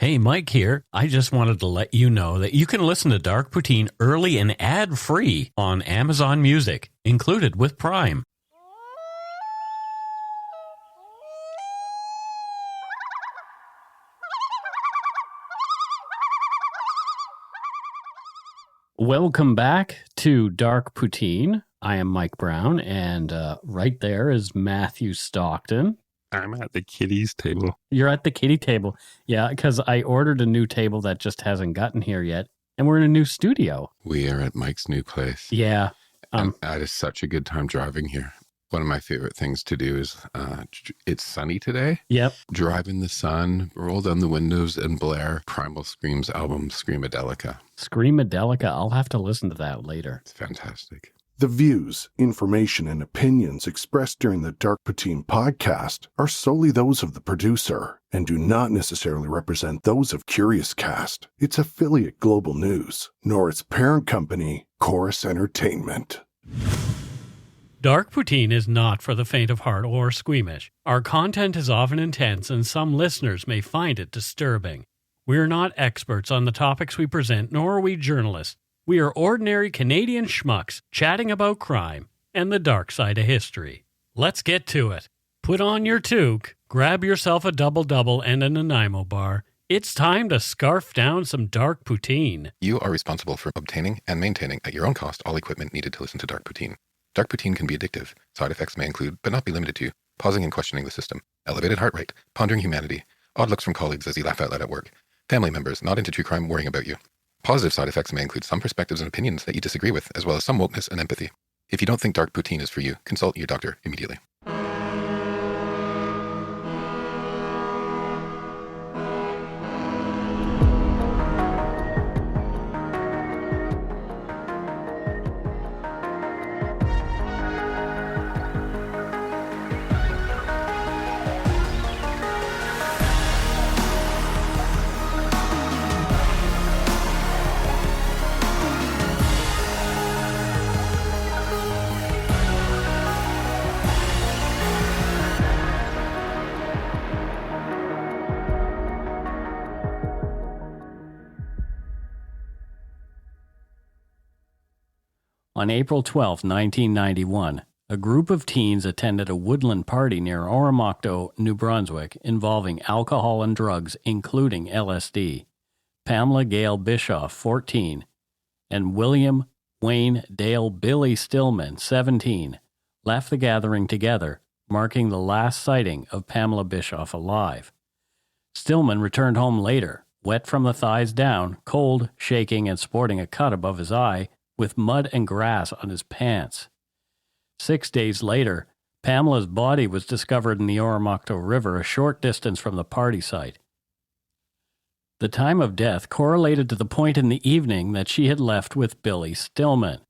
Hey, Mike here. I just wanted to let you know that you can listen to Dark Poutine early and ad-free on Amazon Music, included with Prime. Welcome back to Dark Poutine. I am Mike Brown, and right there is Matthew Stockton. I'm at the kiddies table. You're at the kiddie table. Yeah, because I ordered a new table that just hasn't gotten here yet, and we're in a new studio. We are at Mike's new place. Yeah. I had such a good time driving here. One of my favorite things to do is, it's sunny today. Yep. Drive in the sun, roll down the windows, and blare Primal Scream's album, Screamadelica. Screamadelica. I'll have to listen to that later. It's fantastic. The views, information, and opinions expressed during the Dark Poutine podcast are solely those of the producer and do not necessarily represent those of Curious Cast, its affiliate Global News, nor its parent company, Chorus Entertainment. Dark Poutine is not for the faint of heart or squeamish. Our content is often intense, and some listeners may find it disturbing. We are not experts on the topics we present, nor are we journalists. We are ordinary Canadian schmucks chatting about crime and the dark side of history. Let's get to it. Put on your toque, grab yourself a double-double and a Nanaimo bar. It's time to scarf down some Dark Poutine. You are responsible for obtaining and maintaining at your own cost all equipment needed to listen to Dark Poutine. Dark Poutine can be addictive. Side effects may include, but not be limited to, pausing and questioning the system, elevated heart rate, pondering humanity, odd looks from colleagues as you laugh out loud at work, family members not into true crime worrying about you. Positive side effects may include some perspectives and opinions that you disagree with, as well as some wokeness and empathy. If you don't think Dark Poutine is for you, consult your doctor immediately. On April 12, 1991, a group of teens attended a woodland party near Oromocto, New Brunswick, involving alcohol and drugs, including LSD. Pamela Gail Bischoff, 14, and William Wayne Dale Billy Stillman, 17, left the gathering together, marking the last sighting of Pamela Bischoff alive. Stillman returned home later, wet from the thighs down, cold, shaking, and sporting a cut above his eye, with mud and grass on his pants. 6 days later, Pamela's body was discovered in the Oromocto River a short distance from the party site. The time of death correlated to the point in the evening that she had left with Billy Stillman.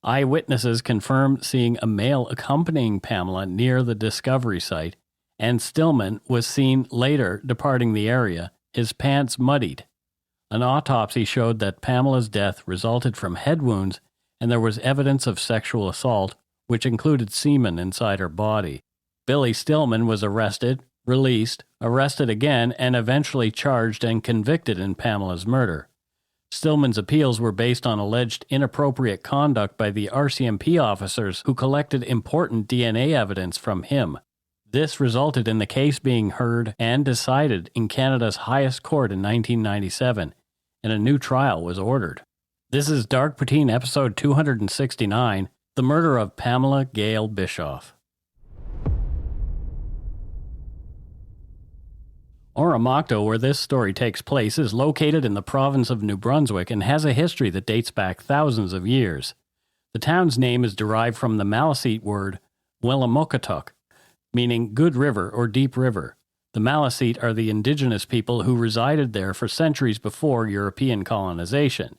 Eyewitnesses confirmed seeing a male accompanying Pamela near the discovery site, and Stillman was seen later departing the area, his pants muddied. An autopsy showed that Pamela's death resulted from head wounds, and there was evidence of sexual assault, which included semen inside her body. Billy Stillman was arrested, released, arrested again, and eventually charged and convicted in Pamela's murder. Stillman's appeals were based on alleged inappropriate conduct by the RCMP officers who collected important DNA evidence from him. This resulted in the case being heard and decided in Canada's highest court in 1997, and a new trial was ordered. This is Dark Poutine episode 269, The Murder of Pamela Gail Bischoff. Oromocto, where this story takes place, is located in the province of New Brunswick and has a history that dates back thousands of years. The town's name is derived from the Maliseet word Oromocto, meaning good river or deep river. The Maliseet are the indigenous people who resided there for centuries before European colonization.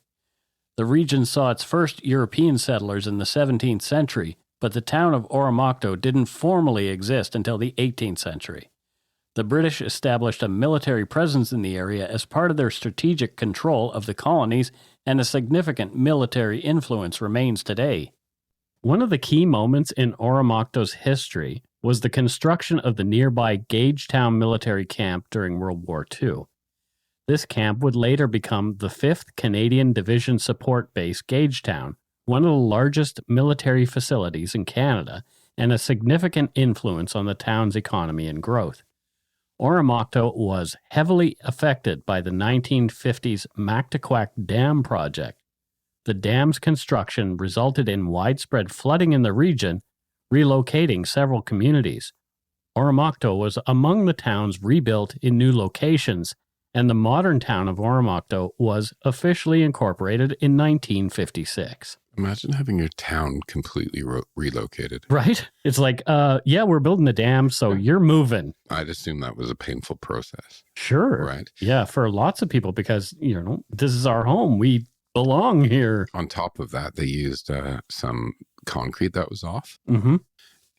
The region saw its first European settlers in the 17th century, but the town of Oromocto didn't formally exist until the 18th century. The British established a military presence in the area as part of their strategic control of the colonies, and a significant military influence remains today. One of the key moments in Oromocto's history was the construction of the nearby Gagetown military camp during World War II. This camp would later become the 5th Canadian Division Support Base Gagetown, one of the largest military facilities in Canada and a significant influence on the town's economy and growth. Oromocto was heavily affected by the 1950s Mactaquac Dam project. The dam's construction resulted in widespread flooding in the region, relocating several communities. Oromocto was among the towns rebuilt in new locations, and the modern town of Oromocto was officially incorporated in 1956. Imagine having your town completely relocated. Right? It's like, yeah, we're building a dam, so you're moving. I'd assume that was a painful process. Sure. Right. Yeah, for lots of people, because, this is our home. We belong here. On top of that, they used some concrete that was off. Mm-hmm.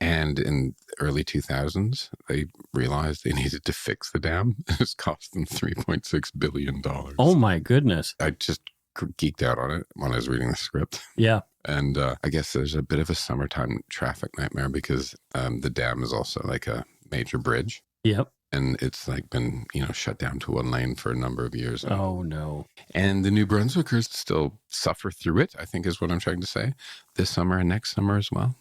And in the early 2000s, they realized they needed to fix the dam. It's cost them $3.6 billion. Oh, my goodness. I just geeked out on it when I was reading the script. Yeah. And I guess there's a bit of a summertime traffic nightmare because the dam is also like a major bridge. Yep. And it's like been, shut down to one lane for a number of years. Oh, no. And the New Brunswickers still suffer through it, I think is what I'm trying to say, this summer and next summer as well.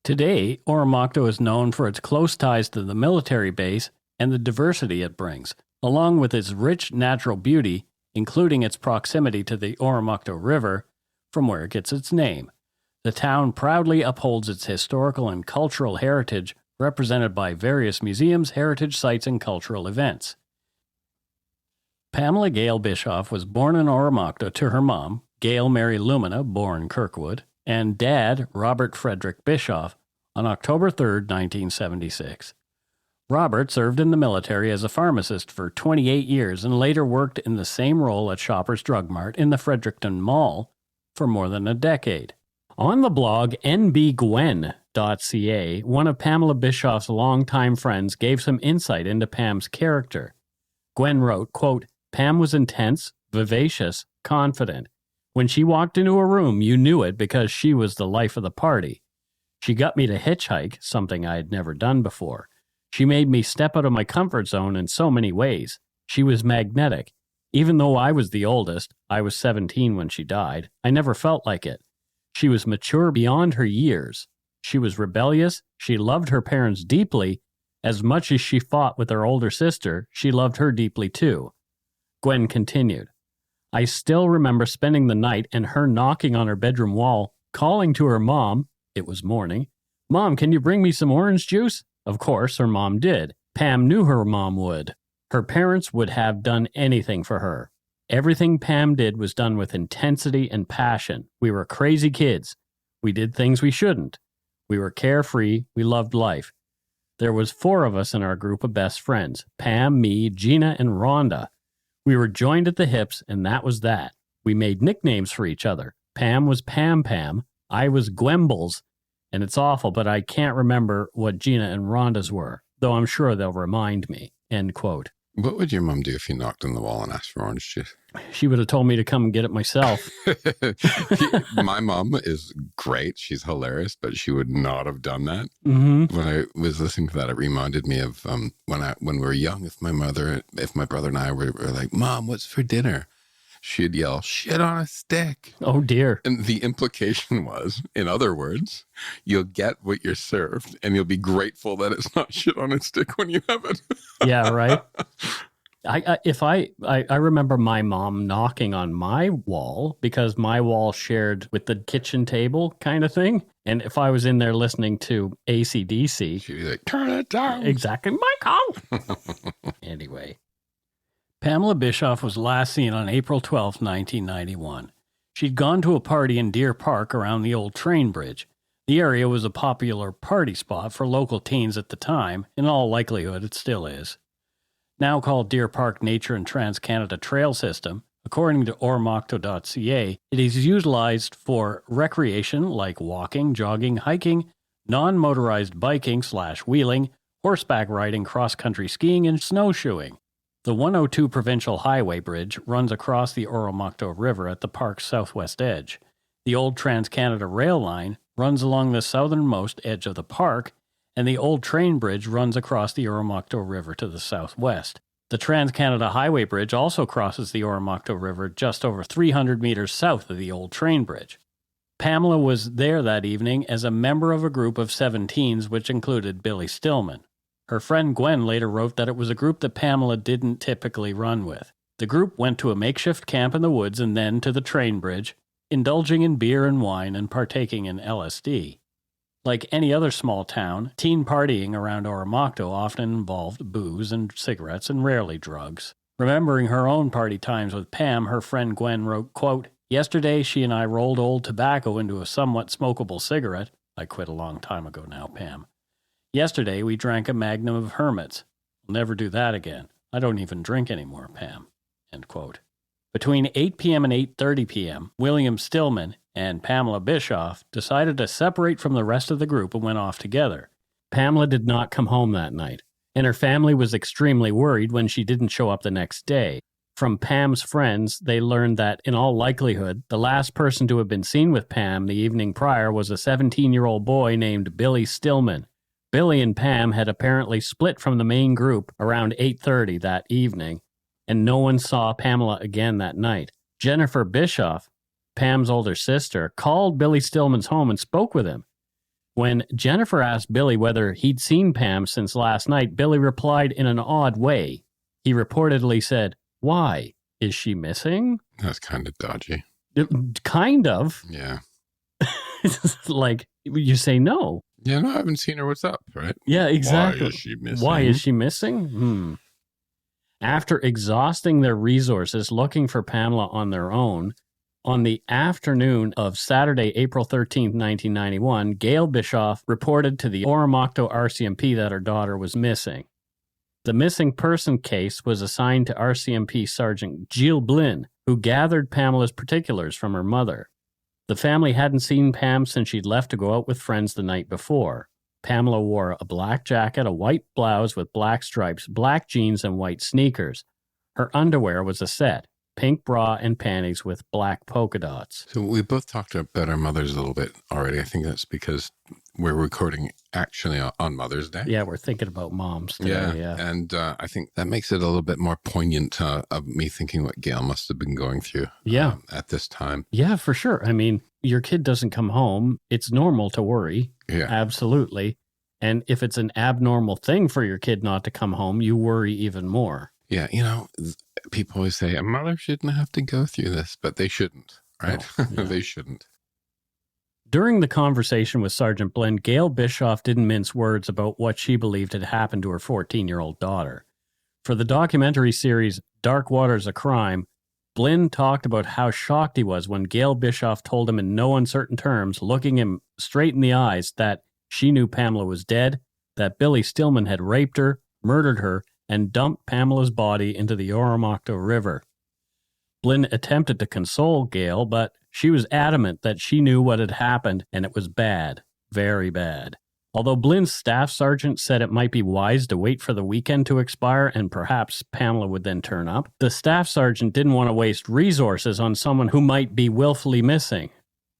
Today, Oromocto is known for its close ties to the military base and the diversity it brings, along with its rich natural beauty, including its proximity to the Oromocto River, from where it gets its name. The town proudly upholds its historical and cultural heritage, represented by various museums, heritage sites, and cultural events. Pamela Gail Bischoff was born in Oromocto to her mom, Gail Mary Lumina, born Kirkwood, and dad, Robert Frederick Bischoff, on October 3, 1976. Robert served in the military as a pharmacist for 28 years and later worked in the same role at Shoppers Drug Mart in the Fredericton Mall for more than a decade. On the blog nbgwen.ca, one of Pamela Bischoff's longtime friends gave some insight into Pam's character. Gwen wrote, quote, "Pam was intense, vivacious, confident. When she walked into a room, you knew it because she was the life of the party. She got me to hitchhike, something I had never done before. She made me step out of my comfort zone in so many ways. She was magnetic. Even though I was the oldest, I was 17 when she died, I never felt like it. She was mature beyond her years. She was rebellious. She loved her parents deeply. As much as she fought with her older sister, she loved her deeply too." Gwen continued, "I still remember spending the night and her knocking on her bedroom wall, calling to her mom, it was morning, 'Mom, can you bring me some orange juice?' Of course, her mom did. Pam knew her mom would. Her parents would have done anything for her. Everything Pam did was done with intensity and passion. We were crazy kids. We did things we shouldn't. We were carefree. We loved life. There was 4 of us in our group of best friends, Pam, me, Gina, and Rhonda. We were joined at the hips, and that was that. We made nicknames for each other. Pam was Pam Pam. I was Gwembles. And it's awful, but I can't remember what Gina and Rhonda's were, though I'm sure they'll remind me." End quote. What would your mom do if you knocked on the wall and asked for orange juice? She would have told me to come and get it myself. My mom is great. She's hilarious, but she would not have done that. Mm-hmm. When I was listening to that, it reminded me of when we were young, if my brother and I were like, "Mom, what's for dinner?" She'd yell, "Shit on a stick." Oh, dear. And the implication was, in other words, you'll get what you're served and you'll be grateful that it's not shit on a stick when you have it. Yeah, right. I remember my mom knocking on my wall because my wall shared with the kitchen table kind of thing. And if I was in there listening to AC/DC, she'd be like, "Turn it down." Exactly. Michael. Anyway. Pamela Bischoff was last seen on April 12, 1991. She'd gone to a party in Deer Park around the old train bridge. The area was a popular party spot for local teens at the time. In all likelihood, it still is. Now called Deer Park Nature and Trans-Canada Trail System, according to Oromocto.ca, it is utilized for recreation like walking, jogging, hiking, non-motorized biking/wheeling, horseback riding, cross-country skiing, and snowshoeing. The 102 Provincial Highway Bridge runs across the Oromocto River at the park's southwest edge. The old Trans-Canada Rail Line runs along the southernmost edge of the park, and the old train bridge runs across the Oromocto River to the southwest. The Trans-Canada Highway Bridge also crosses the Oromocto River just over 300 meters south of the old train bridge. Pamela was there that evening as a member of a group of 7 teens, which included Billy Stillman. Her friend Gwen later wrote that it was a group that Pamela didn't typically run with. The group went to a makeshift camp in the woods and then to the train bridge, indulging in beer and wine and partaking in LSD. Like any other small town, teen partying around Oromocto often involved booze and cigarettes and rarely drugs. Remembering her own party times with Pam, her friend Gwen wrote, quote, "Yesterday she and I rolled old tobacco into a somewhat smokable cigarette. I quit a long time ago now, Pam. Yesterday we drank a magnum of Hermits. We'll never do that again. I don't even drink anymore, Pam." End quote. Between 8 p.m. and 8:30 p.m., William Stillman and Pamela Bischoff decided to separate from the rest of the group and went off together. Pamela did not come home that night, and her family was extremely worried when she didn't show up the next day. From Pam's friends, they learned that, in all likelihood, the last person to have been seen with Pam the evening prior was a 17-year-old boy named Billy Stillman. Billy and Pam had apparently split from the main group around 8:30 that evening, and no one saw Pamela again that night. Jennifer Bischoff, Pam's older sister, called Billy Stillman's home and spoke with him. When Jennifer asked Billy whether he'd seen Pam since last night, Billy replied in an odd way. He reportedly said, "Why? Is she missing?" That's kind of dodgy. Kind of. Yeah. Like, you say no. Yeah, no, I haven't seen her. What's up, right? Yeah, exactly. Why is she missing? Why is she missing? After exhausting their resources looking for Pamela on their own, on the afternoon of Saturday, April 13th, 1991, Gail Bischoff reported to the Oromocto RCMP that her daughter was missing. The missing person case was assigned to RCMP Sergeant Gilles Blin, who gathered Pamela's particulars from her mother. The family hadn't seen Pam since she'd left to go out with friends the night before. Pamela wore a black jacket, a white blouse with black stripes, black jeans, and white sneakers. Her underwear was a set, pink bra and panties with black polka dots. So we both talked about our mothers a little bit already. I think that's because we're recording actually on Mother's Day. Yeah, we're thinking about moms today. Yeah. And I think that makes it a little bit more poignant of me thinking what Gail must have been going through at this time. Yeah, for sure. I mean, your kid doesn't come home. It's normal to worry. Yeah. Absolutely. And if it's an abnormal thing for your kid not to come home, you worry even more. Yeah, people always say a mother shouldn't have to go through this, but they shouldn't, right? No, yeah. They shouldn't. During the conversation with Sergeant Blinn, Gail Bischoff didn't mince words about what she believed had happened to her 14-year-old daughter. For the documentary series Dark Waters: A Crime, Blinn talked about how shocked he was when Gail Bischoff told him in no uncertain terms, looking him straight in the eyes, that she knew Pamela was dead, that Billy Stillman had raped her, murdered her, and dumped Pamela's body into the Oromocto River. Blinn attempted to console Gail, but she was adamant that she knew what had happened, and it was bad, very bad. Although Blinn's staff sergeant said it might be wise to wait for the weekend to expire and perhaps Pamela would then turn up, the staff sergeant didn't want to waste resources on someone who might be willfully missing.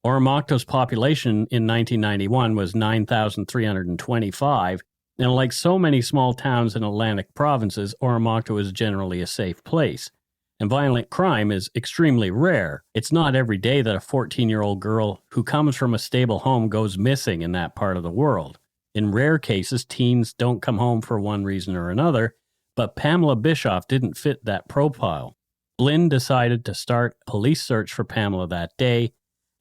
Oromocto's population in 1991 was 9,325, and like so many small towns in Atlantic provinces, Oromocto is generally a safe place. And violent crime is extremely rare. It's not every day that a 14-year-old girl who comes from a stable home goes missing in that part of the world. In rare cases, teens don't come home for one reason or another, but Pamela Bischoff didn't fit that profile. Blinn decided to start a police search for Pamela that day,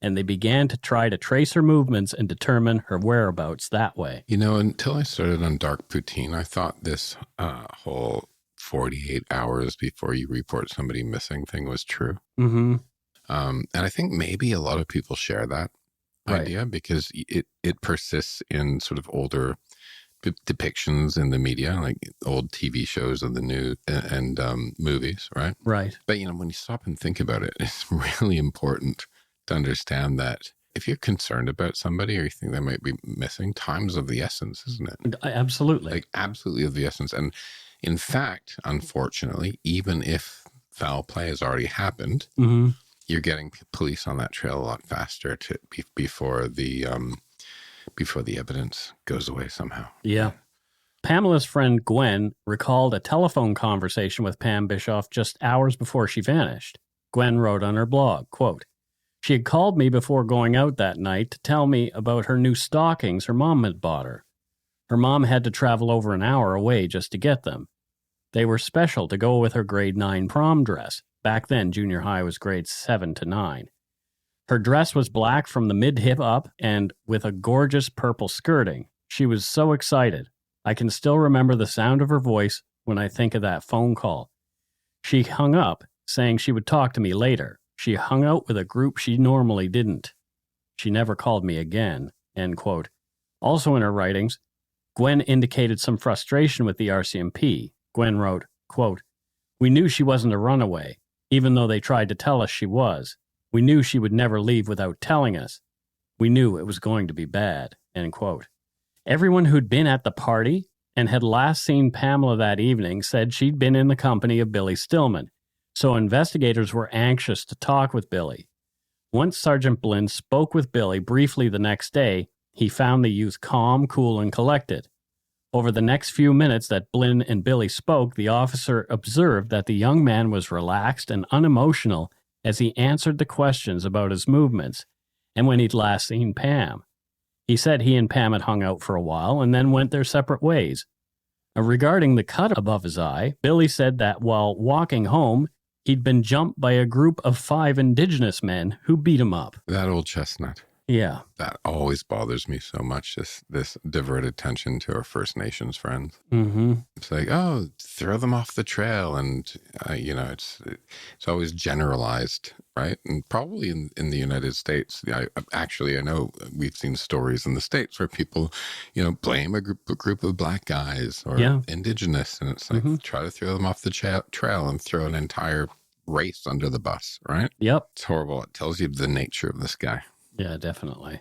and they began to try to trace her movements and determine her whereabouts that way. Until I started on Dark Poutine, I thought this whole 48 hours before you report somebody missing thing was true. Mm-hmm. And I think maybe a lot of people share that idea because it persists in sort of older depictions in the media, like old TV shows and the news and movies, right? Right. But, when you stop and think about it, it's really important to understand that if you're concerned about somebody or you think they might be missing, time's of the essence, isn't it? Absolutely. Like absolutely of the essence. And in fact, unfortunately, even if foul play has already happened, mm-hmm. you're getting police on that trail a lot faster before the evidence goes away somehow. Yeah. Pamela's friend Gwen recalled a telephone conversation with Pam Bischoff just hours before she vanished. Gwen wrote on her blog, quote, "She had called me before going out that night to tell me about her new stockings her mom had bought her. Her mom had to travel over an hour away just to get them. They were special to go with her grade 9 prom dress. Back then, junior high was grades 7 to 9. Her dress was black from the mid-hip up and with a gorgeous purple skirting. She was so excited. I can still remember the sound of her voice when I think of that phone call. She hung up, saying she would talk to me later. She hung out with a group she normally didn't. She never called me again." End quote. Also in her writings, Gwen indicated some frustration with the RCMP. Gwen wrote, quote, "We knew she wasn't a runaway, even though they tried to tell us she was. We knew she would never leave without telling us. We knew it was going to be bad." End quote. Everyone who'd been at the party and had last seen Pamela that evening said she'd been in the company of Billy Stillman, so investigators were anxious to talk with Billy. Once Sergeant Blinn spoke with Billy briefly the next day, he found the youth calm, cool, and collected. Over the next few minutes that Blinn and Billy spoke, the officer observed that the young man was relaxed and unemotional as he answered the questions about his movements and when he'd last seen Pam. He said he and Pam had hung out for a while and then went their separate ways. Regarding the cut above his eye, Billy said that while walking home, he'd been jumped by a group of 5 indigenous men who beat him up. That old chestnut. Yeah. That always bothers me so much, this diverted attention to our First Nations friends. Mm-hmm. It's like, oh, throw them off the trail. And, it's always generalized, right? And probably in the United States, I know we've seen stories in the States where people, blame a group of black guys or indigenous. And it's like, try to throw them off the trail and throw an entire race under the bus, right? Yep. It's horrible. It tells you the nature of this guy. Yeah, definitely.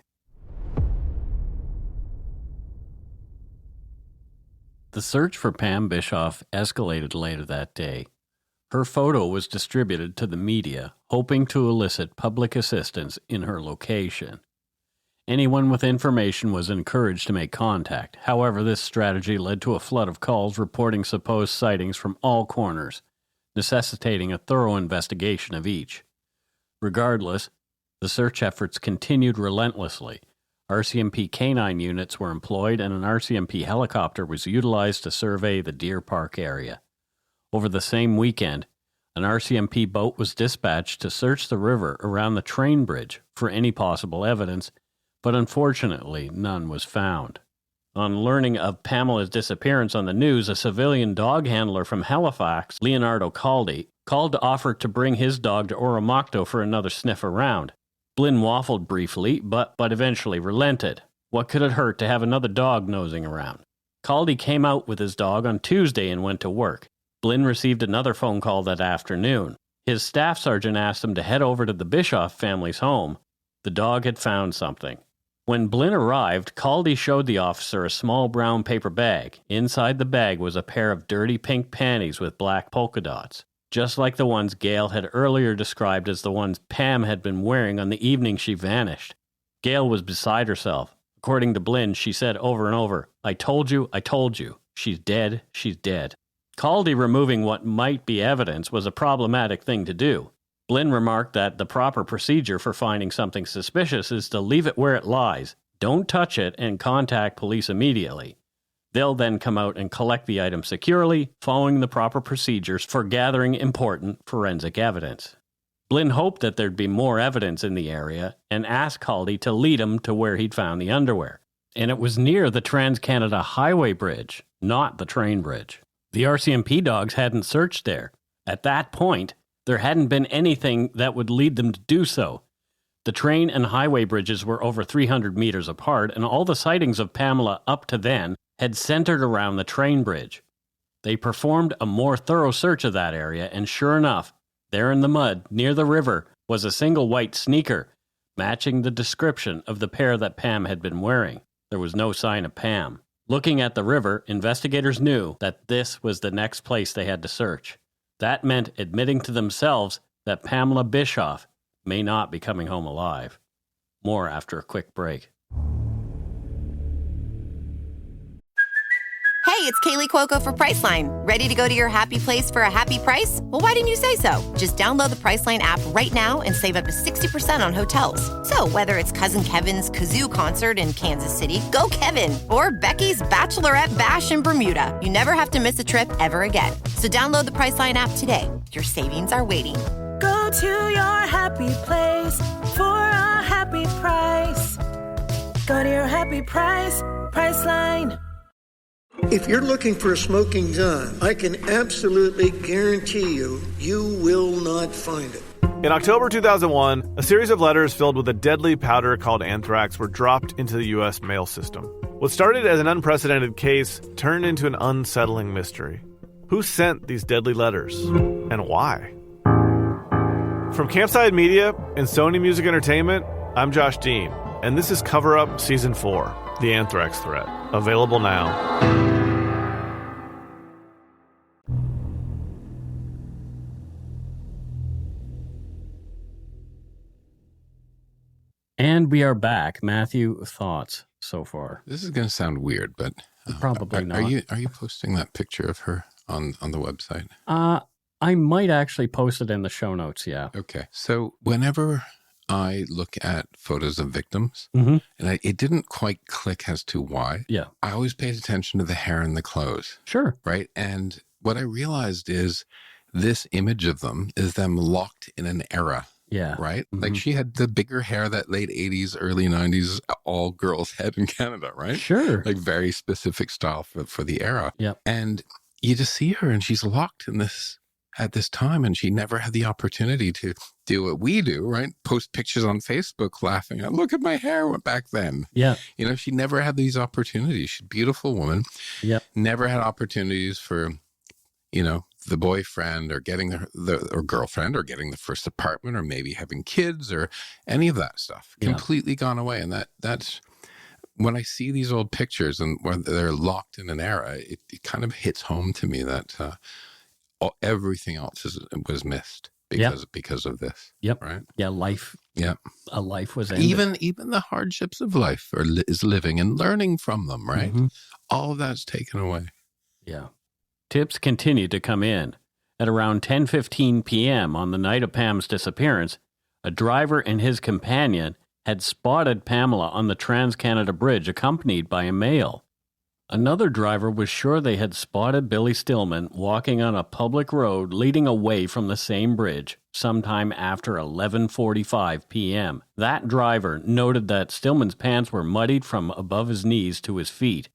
The search for Pam Bischoff escalated later that day. Her photo was distributed to the media, hoping to elicit public assistance in her location. Anyone with information was encouraged to make contact. However, this strategy led to a flood of calls reporting supposed sightings from all corners, necessitating a thorough investigation of each. Regardless, the search efforts continued relentlessly. RCMP canine units were employed and an RCMP helicopter was utilized to survey the Deer Park area. Over the same weekend, an RCMP boat was dispatched to search the river around the train bridge for any possible evidence, but unfortunately none was found. On learning of Pamela's disappearance on the news, a civilian dog handler from Halifax, Leonardo Caldi, called to offer to bring his dog to Oromocto for another sniff around. Blinn waffled briefly, but eventually relented. What could it hurt to have another dog nosing around? Caldi came out with his dog on Tuesday and went to work. Blinn received another phone call that afternoon. His staff sergeant asked him to head over to the Bischoff family's home. The dog had found something. When Blinn arrived, Caldi showed the officer a small brown paper bag. Inside the bag was a pair of dirty pink panties with black polka dots, just like the ones Gail had earlier described as the ones Pam had been wearing on the evening she vanished. Gail was beside herself. According to Blinn, she said over and over, I told you, she's dead, she's dead." Caldi removing what might be evidence was a problematic thing to do. Blinn remarked that the proper procedure for finding something suspicious is to leave it where it lies, don't touch it, and contact police immediately. They'll then come out and collect the item securely, following the proper procedures for gathering important forensic evidence. Blinn hoped that there'd be more evidence in the area and asked Caldi to lead him to where he'd found the underwear. And it was near the Trans-Canada Highway Bridge, not the train bridge. The RCMP dogs hadn't searched there. At that point, there hadn't been anything that would lead them to do so. The train and highway bridges were over 300 meters apart, and all the sightings of Pamela up to then had centered around the train bridge. They performed a more thorough search of that area, and sure enough, there in the mud, near the river, was a single white sneaker, matching the description of the pair that Pam had been wearing. There was no sign of Pam. Looking at the river, investigators knew that this was the next place they had to search. That meant admitting to themselves that Pamela Bischoff may not be coming home alive. More after a quick break. Hey, it's Kaylee Cuoco for Priceline. Ready to go to your happy place for a happy price? Well, why didn't you say so? Just download the Priceline app right now and save up to 60% on hotels. So whether it's Cousin Kevin's Kazoo Concert in Kansas City, go Kevin, or Becky's Bachelorette Bash in Bermuda, you never have to miss a trip ever again. So download the Priceline app today. Your savings are waiting. Go to your happy place for a happy price. Go to your happy price, Priceline. If you're looking for a smoking gun, I can absolutely guarantee you will not find it. In October 2001, a series of letters filled with a deadly powder called anthrax were dropped into the U.S. mail system. What started as an unprecedented case turned into an unsettling mystery. Who sent these deadly letters, and why? From Campside Media and Sony Music Entertainment, I'm Josh Dean, and this is Cover Up Season 4, The Anthrax Threat, available now. And we are back. Matthew, thoughts so far? This is going to sound weird, but probably not. Are you posting that picture of her on the website? I might actually post it in the show notes. Yeah. Okay. So whenever I look at photos of victims, Mm-hmm. and it didn't quite click as to why. Yeah. I always paid attention to the hair and the clothes. Sure. Right. And what I realized is this image of them is them locked in an era. Yeah. Right? Mm-hmm. Like she had the bigger hair that late 80s, early 90s, all girls had in Canada, right? Sure. Like very specific style for the era. Yep. And you just see her and she's locked in this at this time, and she never had the opportunity to do what we do, right? Post pictures on Facebook laughing, look at my hair back then. Yeah. You know, she never had these opportunities. She's a beautiful woman. Yep. Never had opportunities for, you know, the boyfriend or getting or girlfriend or getting the first apartment or maybe having kids or any of that stuff. Yeah. Completely gone away. And that's when I see these old pictures and when they're locked in an era, it kind of hits home to me that everything else was missed because of this. Yep. Right. Yeah. Life. Yeah. A life was ended. Even the hardships of life is living and learning from them. Right. Mm-hmm. All of that's taken away. Yeah. Tips continued to come in. At around 10:15 p.m. on the night of Pam's disappearance, a driver and his companion had spotted Pamela on the Trans-Canada Bridge accompanied by a male. Another driver was sure they had spotted Billy Stillman walking on a public road leading away from the same bridge sometime after 11:45 p.m. That driver noted that Stillman's pants were muddied from above his knees to his feet.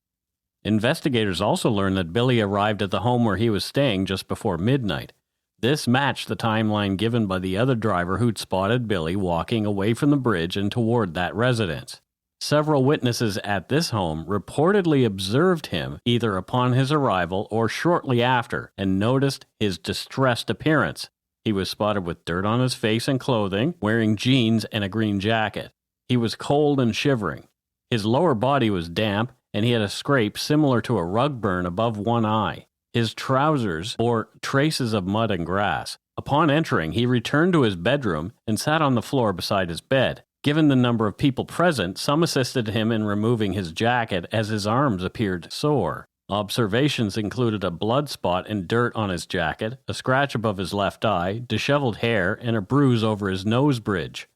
Investigators also learned that Billy arrived at the home where he was staying just before midnight. This matched the timeline given by the other driver who'd spotted Billy walking away from the bridge and toward that residence. Several witnesses at this home reportedly observed him either upon his arrival or shortly after and noticed his distressed appearance. He was spotted with dirt on his face and clothing, wearing jeans and a green jacket. He was cold and shivering. His lower body was damp, and he had a scrape similar to a rug burn above one eye. His trousers bore traces of mud and grass. Upon entering, he returned to his bedroom and sat on the floor beside his bed. Given the number of people present, some assisted him in removing his jacket as his arms appeared sore. Observations included a blood spot and dirt on his jacket, a scratch above his left eye, disheveled hair, and a bruise over his nose bridge.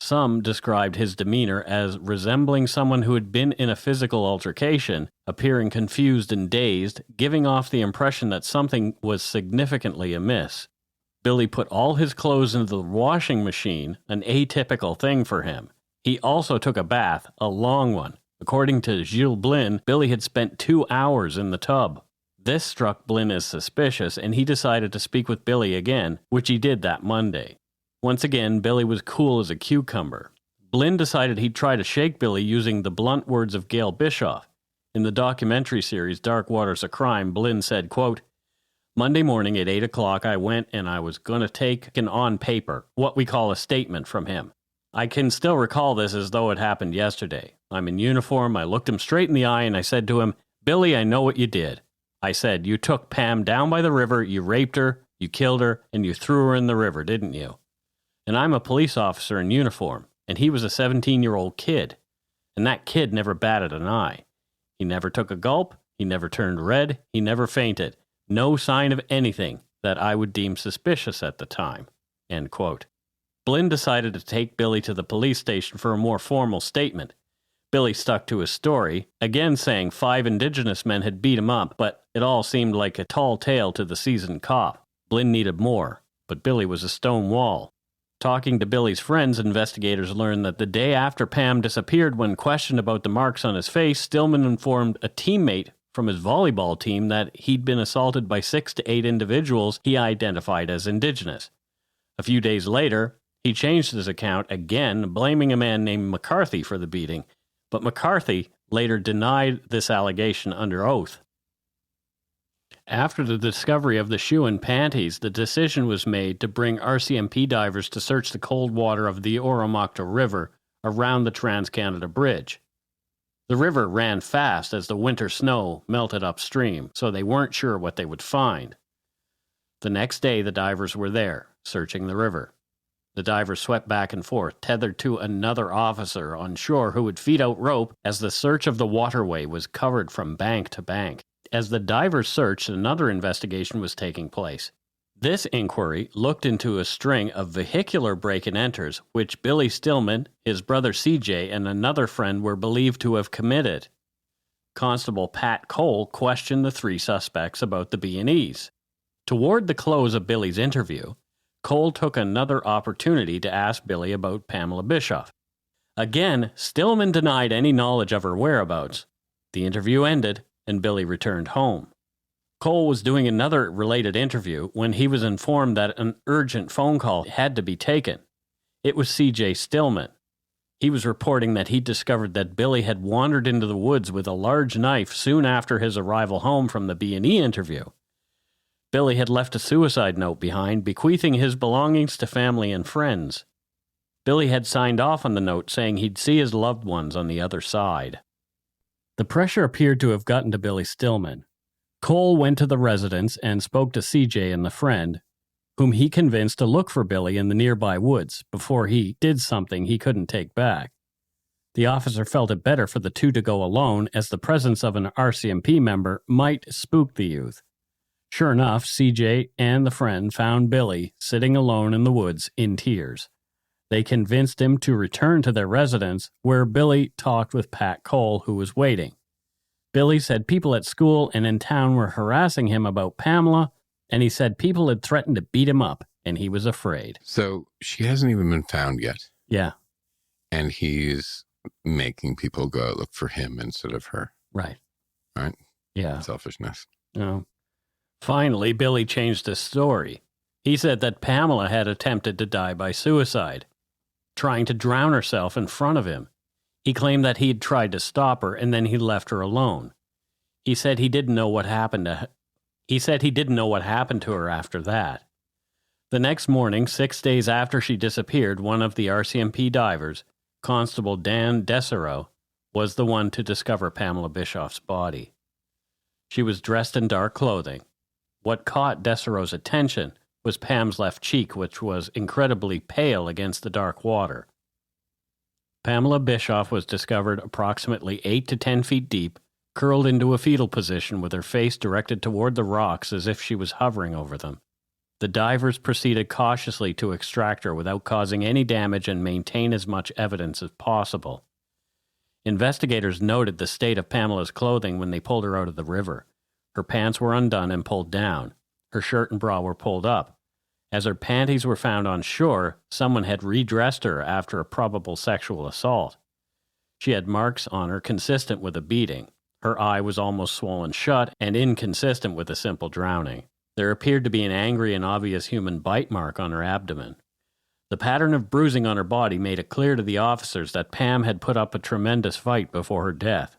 Some described his demeanor as resembling someone who had been in a physical altercation, appearing confused and dazed, giving off the impression that something was significantly amiss. Billy put all his clothes into the washing machine, an atypical thing for him. He also took a bath, a long one. According to Gilles Blin, Billy had spent 2 hours in the tub. This struck Blin as suspicious, and he decided to speak with Billy again, which he did that Monday. Once again, Billy was cool as a cucumber. Blin decided he'd try to shake Billy using the blunt words of Gail Bischoff. In the documentary series Dark Waters of Crime, Blin said, quote, "Monday morning at 8 o'clock, I went and I was going to take an on paper, what we call a statement from him. I can still recall this as though it happened yesterday. I'm in uniform. I looked him straight in the eye and I said to him, 'Billy, I know what you did.' I said, 'You took Pam down by the river, you raped her, you killed her, and you threw her in the river, didn't you?' And I'm a police officer in uniform, and he was a 17-year-old kid. And that kid never batted an eye. He never took a gulp, He never turned red. He never fainted. No sign of anything that I would deem suspicious at the time." End quote. Blinn decided to take Billy to the police station for a more formal statement. Billy stuck to his story, again saying 5 indigenous men had beat him up, but it all seemed like a tall tale to the seasoned cop. Blinn needed more, but Billy was a stone wall. Talking to Billy's friends, investigators learned that the day after Pam disappeared, when questioned about the marks on his face, Stillman informed a teammate from his volleyball team that he'd been assaulted by 6 to 8 individuals he identified as indigenous. A few days later, he changed his account again, blaming a man named McCarthy for the beating, but McCarthy later denied this allegation under oath. After the discovery of the shoe and panties, the decision was made to bring RCMP divers to search the cold water of the Oromocto River around the Trans-Canada Bridge. The river ran fast as the winter snow melted upstream, so they weren't sure what they would find. The next day, the divers were there, searching the river. The divers swept back and forth, tethered to another officer on shore who would feed out rope as the search of the waterway was covered from bank to bank. As the divers searched, another investigation was taking place. This inquiry looked into a string of vehicular break-and-enters, which Billy Stillman, his brother CJ, and another friend were believed to have committed. Constable Pat Cole questioned the 3 suspects about the B&Es. Toward the close of Billy's interview, Cole took another opportunity to ask Billy about Pamela Bischoff. Again, Stillman denied any knowledge of her whereabouts. The interview ended, and Billy returned home. Cole was doing another related interview when he was informed that an urgent phone call had to be taken. It was CJ Stillman. He was reporting that he discovered that Billy had wandered into the woods with a large knife soon after his arrival home from the B&E interview. Billy had left a suicide note behind, bequeathing his belongings to family and friends. Billy had signed off on the note saying he'd see his loved ones on the other side. The pressure appeared to have gotten to Billy Stillman. Cole went to the residence and spoke to CJ and the friend, whom he convinced to look for Billy in the nearby woods before he did something he couldn't take back. The officer felt it better for the two to go alone, as the presence of an RCMP member might spook the youth. Sure enough, CJ and the friend found Billy sitting alone in the woods in tears. They convinced him to return to their residence, where Billy talked with Pat Cole, who was waiting. Billy said people at school and in town were harassing him about Pamela, and he said people had threatened to beat him up, and he was afraid. So she hasn't even been found yet. Yeah. And he's making people go out look for him instead of her. Right. Right? Yeah. Selfishness. No. Finally, Billy changed his story. He said that Pamela had attempted to die by suicide, trying to drown herself in front of him. He claimed that he'd tried to stop her, and then he left her alone. He said he didn't know what happened to her after that. The next morning, 6 days after she disappeared, one of the RCMP divers, Constable Dan Desereau, was the one to discover Pamela Bischoff's body. She was dressed in dark clothing. What caught Desereau's attention was Pam's left cheek, which was incredibly pale against the dark water. Pamela Bischoff was discovered approximately 8 to 10 feet deep, curled into a fetal position with her face directed toward the rocks as if she was hovering over them. The divers proceeded cautiously to extract her without causing any damage and maintain as much evidence as possible. Investigators noted the state of Pamela's clothing when they pulled her out of the river. Her pants were undone and pulled down. Her shirt and bra were pulled up. As her panties were found on shore, someone had redressed her after a probable sexual assault. She had marks on her consistent with a beating. Her eye was almost swollen shut and inconsistent with a simple drowning. There appeared to be an angry and obvious human bite mark on her abdomen. The pattern of bruising on her body made it clear to the officers that Pam had put up a tremendous fight before her death.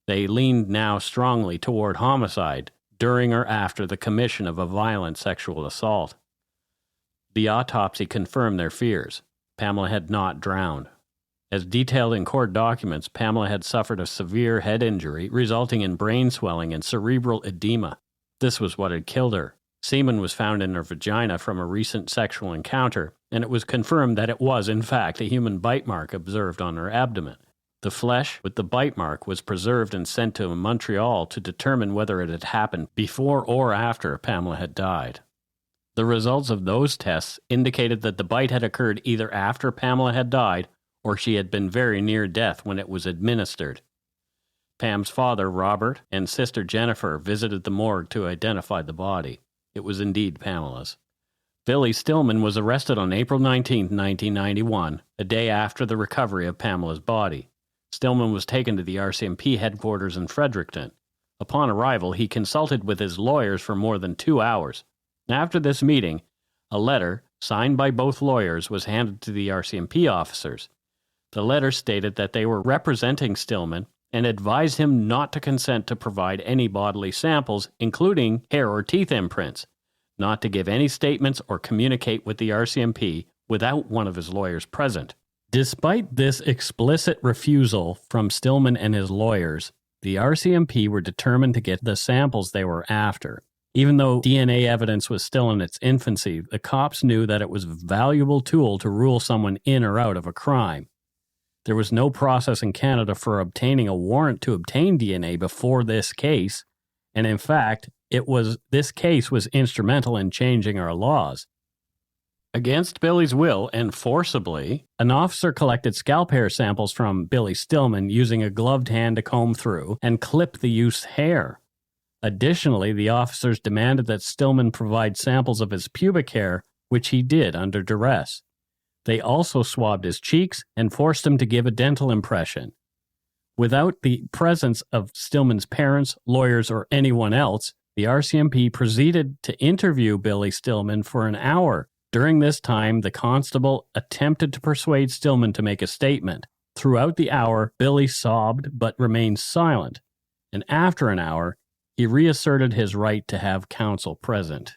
They leaned now strongly toward homicide during or after the commission of a violent sexual assault. The autopsy confirmed their fears. Pamela had not drowned. As detailed in court documents, Pamela had suffered a severe head injury resulting in brain swelling and cerebral edema. This was what had killed her. Semen was found in her vagina from a recent sexual encounter, and it was confirmed that it was, in fact, a human bite mark observed on her abdomen. The flesh with the bite mark was preserved and sent to Montreal to determine whether it had happened before or after Pamela had died. The results of those tests indicated that the bite had occurred either after Pamela had died or she had been very near death when it was administered. Pam's father, Robert, and sister Jennifer visited the morgue to identify the body. It was indeed Pamela's. Billy Stillman was arrested on April 19, 1991, a day after the recovery of Pamela's body. Stillman was taken to the RCMP headquarters in Fredericton. Upon arrival, he consulted with his lawyers for more than 2 hours. After this meeting, a letter, signed by both lawyers, was handed to the RCMP officers. The letter stated that they were representing Stillman and advised him not to consent to provide any bodily samples, including hair or teeth imprints, not to give any statements or communicate with the RCMP without one of his lawyers present. Despite this explicit refusal from Stillman and his lawyers, the RCMP were determined to get the samples they were after. Even though DNA evidence was still in its infancy, the cops knew that it was a valuable tool to rule someone in or out of a crime. There was no process in Canada for obtaining a warrant to obtain DNA before this case, and in fact, this case was instrumental in changing our laws. Against Billy's will and forcibly, an officer collected scalp hair samples from Billy Stillman using a gloved hand to comb through and clip the youth's hair. Additionally, the officers demanded that Stillman provide samples of his pubic hair, which he did under duress. They also swabbed his cheeks and forced him to give a dental impression. Without the presence of Stillman's parents, lawyers, or anyone else, the RCMP proceeded to interview Billy Stillman for an hour. During this time, the constable attempted to persuade Stillman to make a statement. Throughout the hour, Billy sobbed but remained silent, and after an hour, he reasserted his right to have counsel present.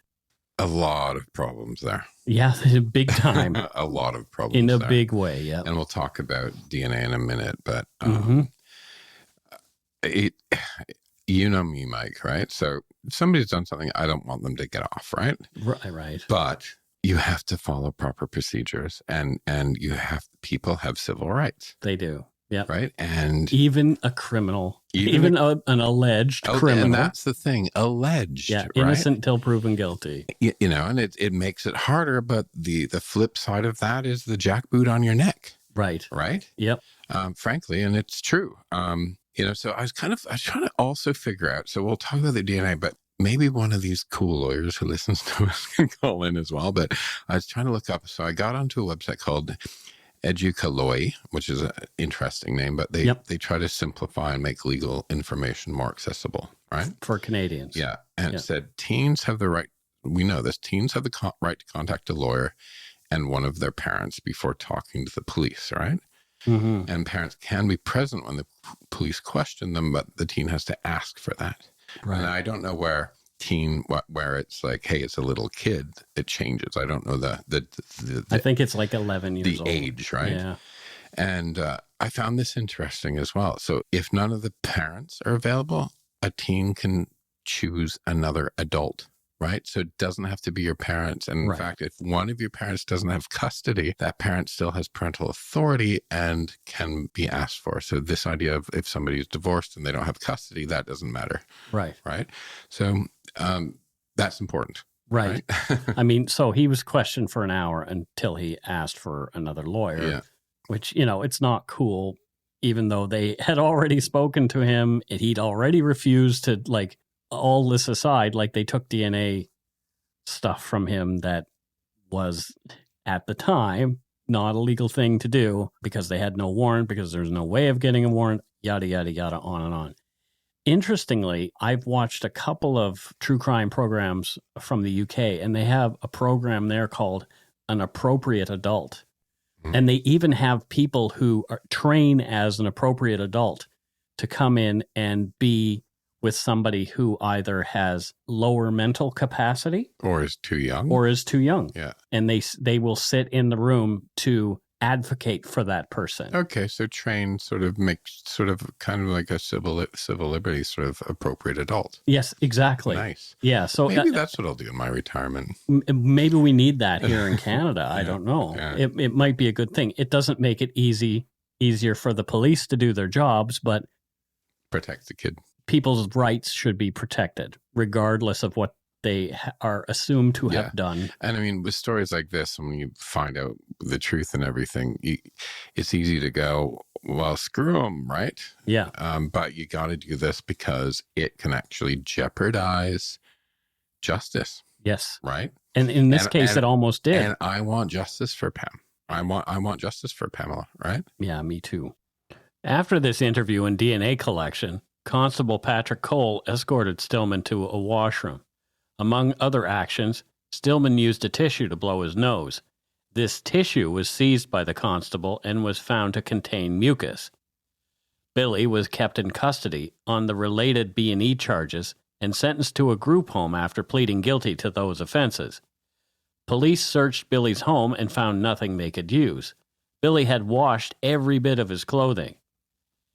A lot of problems there. Yeah, big time. A lot of problems in a there. Big way, yeah. And we'll talk about DNA in a minute, but you know me, Mike, right? So if somebody's done something, I don't want them to get off, right? Right. But you have to follow proper procedures, and people have civil rights. They do. Yeah. Right. And even a criminal, even an alleged criminal. And that's the thing, alleged. Yeah. Right? Innocent till proven guilty. You know, and it makes it harder. But the flip side of that is the jackboot on your neck. Right. Right. Yep. Frankly, and it's true. You know, so I was trying to also figure out. So we'll talk about the DNA, but maybe one of these cool lawyers who listens to us can call in as well. But I was trying to look up. So I got onto a website called Educaloy, which is an interesting name, but they try to simplify and make legal information more accessible, right? For Canadians. Yeah. And it said teens have the right, we know this, teens have the right to contact a lawyer and one of their parents before talking to the police, right? Mm-hmm. And parents can be present when the police question them, but the teen has to ask for that. Right. And I don't know where it's like, hey, it's a little kid, it changes. I don't know the I think it's like 11 years old. The age, right? Yeah. And I found this interesting as well. So if none of the parents are available, a teen can choose another adult, right? So it doesn't have to be your parents. And in fact, if one of your parents doesn't have custody, that parent still has parental authority and can be asked for. So this idea of if somebody is divorced and they don't have custody, that doesn't matter. Right. So that's important. Right. I mean, so he was questioned for an hour until he asked for another lawyer, which, you know, it's not cool, even though they had already spoken to him. He'd already refused to, like, all this aside, like they took DNA stuff from him that was at the time not a legal thing to do because they had no warrant, because there's no way of getting a warrant, yada, yada, yada, on and on. Interestingly, I've watched a couple of true crime programs from the UK, and they have a program there called An Appropriate Adult. And they even have people who train as an appropriate adult to come in and be with somebody who either has lower mental capacity or is too young. Yeah. And they will sit in the room to advocate for that person. Okay, so train kind of like a civil liberties sort of appropriate adult. Yes, exactly. Nice. Yeah, so maybe that's what I'll do in my retirement. Maybe we need that here in Canada. I don't know. Yeah. It might be a good thing. It doesn't make it easy easier for the police to do their jobs, but Protect the kid. people's rights should be protected, regardless of what they are assumed to have done. And I mean, with stories like this, when you find out the truth and everything, it's easy to go, well, screw them, right? Yeah. But you got to do this because it can actually jeopardize justice. Yes. Right? And in this case, it almost did. And I want justice for Pam. I want justice for Pamela, right? Yeah, me too. After this interview and DNA collection, Constable Patrick Cole escorted Stillman to a washroom. Among other actions, Stillman used a tissue to blow his nose. This tissue was seized by the constable and was found to contain mucus. Billy was kept in custody on the related B&E charges and sentenced to a group home after pleading guilty to those offenses. Police searched Billy's home and found nothing they could use. Billy had washed every bit of his clothing.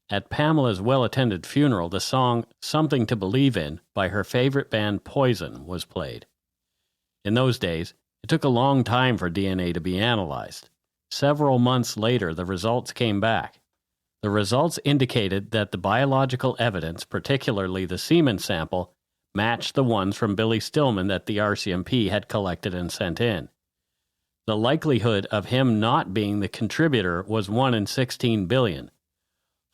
At Pamela's well-attended funeral, the song Something to Believe In by her favorite band Poison was played. In those days, it took a long time for DNA to be analyzed. Several months later, the results came back. The results indicated that the biological evidence, particularly the semen sample, matched the ones from Billy Stillman that the RCMP had collected and sent in. The likelihood of him not being the contributor was 1 in 16 billion.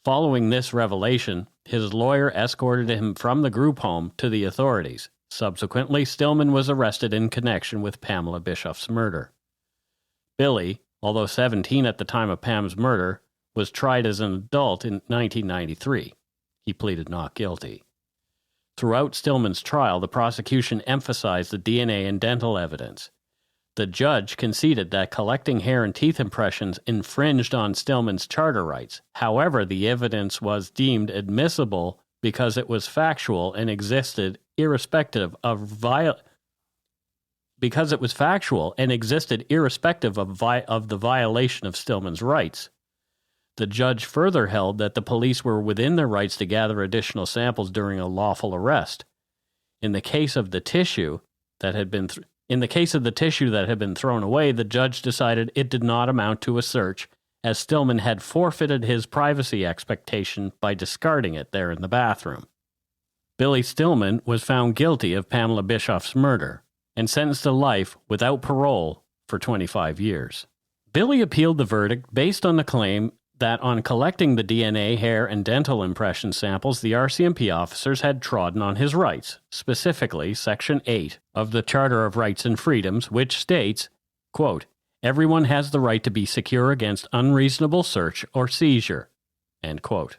Following this revelation, his lawyer escorted him from the group home to the authorities. Subsequently, Stillman was arrested in connection with Pamela Bischoff's murder. Billy, although 17 at the time of Pam's murder, was tried as an adult in 1993. He pleaded not guilty. Throughout Stillman's trial, the prosecution emphasized the DNA and dental evidence. The judge conceded that collecting hair and teeth impressions infringed on Stillman's charter rights. However, the evidence was deemed admissible because it was factual and existed irrespective of the violation of Stillman's rights. The judge further held that the police were within their rights to gather additional samples during a lawful arrest. In the case of the tissue that had been thrown away, the judge decided it did not amount to a search, as Stillman had forfeited his privacy expectation by discarding it there in the bathroom. Billy Stillman was found guilty of Pamela Bischoff's murder and sentenced to life without parole for 25 years. Billy appealed the verdict based on the claim that on collecting the DNA, hair, and dental impression samples, the RCMP officers had trodden on his rights, specifically Section 8 of the Charter of Rights and Freedoms, which states, quote, "Everyone has the right to be secure against unreasonable search or seizure," end quote.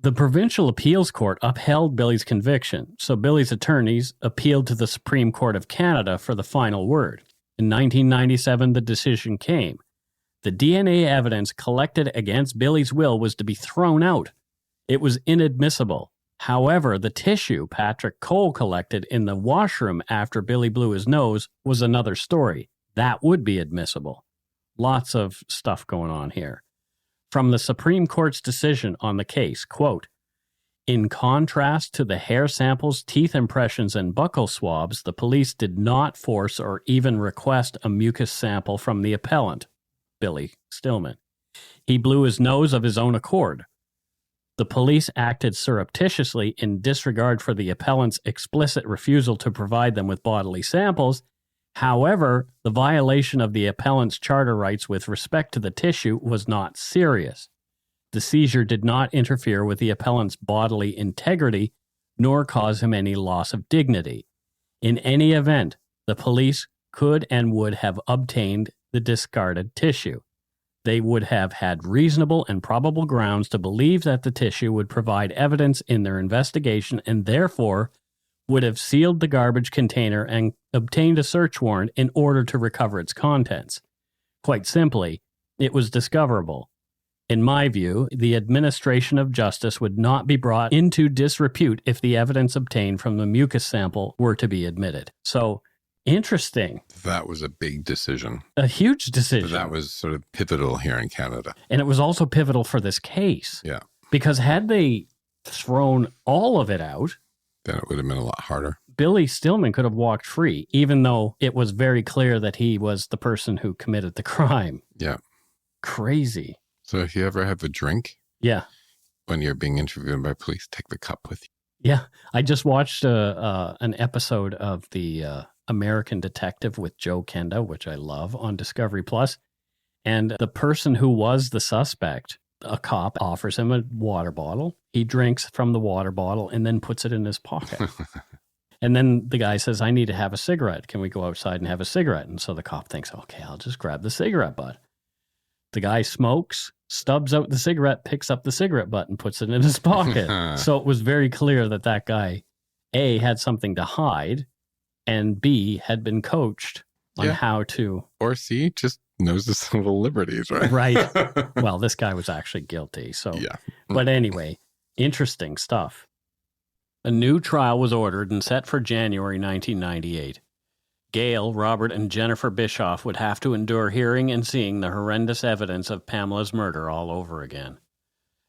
The Provincial Appeals Court upheld Billy's conviction, so Billy's attorneys appealed to the Supreme Court of Canada for the final word. In 1997, the decision came. The DNA evidence collected against Billy's will was to be thrown out. It was inadmissible. However, the tissue Patrick Cole collected in the washroom after Billy blew his nose was another story. That would be admissible. Lots of stuff going on here. From the Supreme Court's decision on the case, quote, "In contrast to the hair samples, teeth impressions, and buccal swabs, the police did not force or even request a mucus sample from the appellant, Billy Stillman. He blew his nose of his own accord. The police acted surreptitiously in disregard for the appellant's explicit refusal to provide them with bodily samples. However, the violation of the appellant's charter rights with respect to the tissue was not serious. The seizure did not interfere with the appellant's bodily integrity, nor cause him any loss of dignity. In any event, the police could and would have obtained the discarded tissue. They would have had reasonable and probable grounds to believe that the tissue would provide evidence in their investigation and therefore would have sealed the garbage container and obtained a search warrant in order to recover its contents. Quite simply, it was discoverable. In my view, the administration of justice would not be brought into disrepute if the evidence obtained from the mucus sample were to be admitted." So, interesting. That was a big decision. A huge decision. That was sort of pivotal here in Canada. And it was also pivotal for this case. Yeah. Because had they thrown all of it out, then it would have been a lot harder. Billy Stillman could have walked free, even though it was very clear that he was the person who committed the crime. Yeah. Crazy. So if you ever have a drink Yeah. when you're being interviewed by police, take the cup with you. Yeah. I just watched an episode of the American Detective with Joe Kenda, which I love, on Discovery Plus. And the person who was the suspect, a cop, offers him a water bottle. He drinks from the water bottle and then puts it in his pocket. And then the guy says, I need to have a cigarette. Can we go outside and have a cigarette? And so the cop thinks, okay, I'll just grab the cigarette butt. The guy smokes, stubs out the cigarette, picks up the cigarette butt and puts it in his pocket. So it was very clear that that guy, A, had something to hide, and B, had been coached on how to... Or C, just knows the civil liberties, right? Right. Well, this guy was actually guilty. So, Yeah. But anyway, interesting stuff. A new trial was ordered and set for January 1998. Gail, Robert, and Jennifer Bischoff would have to endure hearing and seeing the horrendous evidence of Pamela's murder all over again.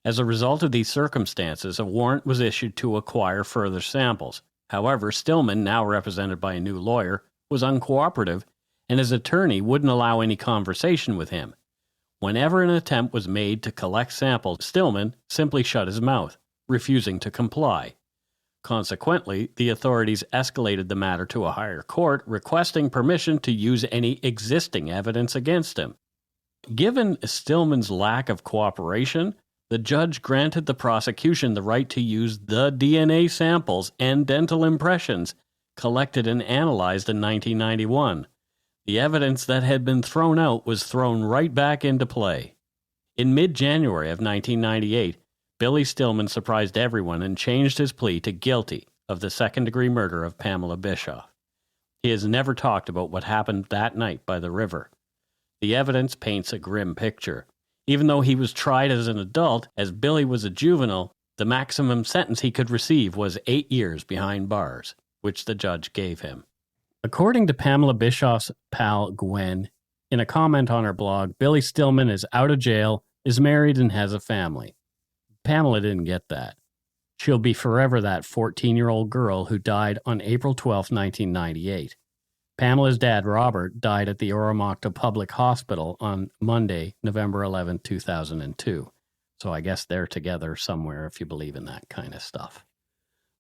As a result of these circumstances, a warrant was issued to acquire further samples. However, Stillman, now represented by a new lawyer, was uncooperative, and his attorney wouldn't allow any conversation with him. Whenever an attempt was made to collect samples, Stillman simply shut his mouth, refusing to comply. Consequently, the authorities escalated the matter to a higher court, requesting permission to use any existing evidence against him. Given Stillman's lack of cooperation, the judge granted the prosecution the right to use the DNA samples and dental impressions collected and analyzed in 1991. The evidence that had been thrown out was thrown right back into play. In mid-January of 1998, Billy Stillman surprised everyone and changed his plea to guilty of the second-degree murder of Pamela Bischoff. He has never talked about what happened that night by the river. The evidence paints a grim picture. Even though he was tried as an adult, as Billy was a juvenile, the maximum sentence he could receive was 8 years behind bars, which the judge gave him. According to Pamela Bischoff's pal Gwen, in a comment on her blog, Billy Stillman is out of jail, is married, and has a family. Pamela didn't get that. She'll be forever that 14-year-old girl who died on April 12, 1998. Pamela's dad, Robert, died at the Oromocto Public Hospital on Monday, November 11, 2002. So I guess they're together somewhere if you believe in that kind of stuff.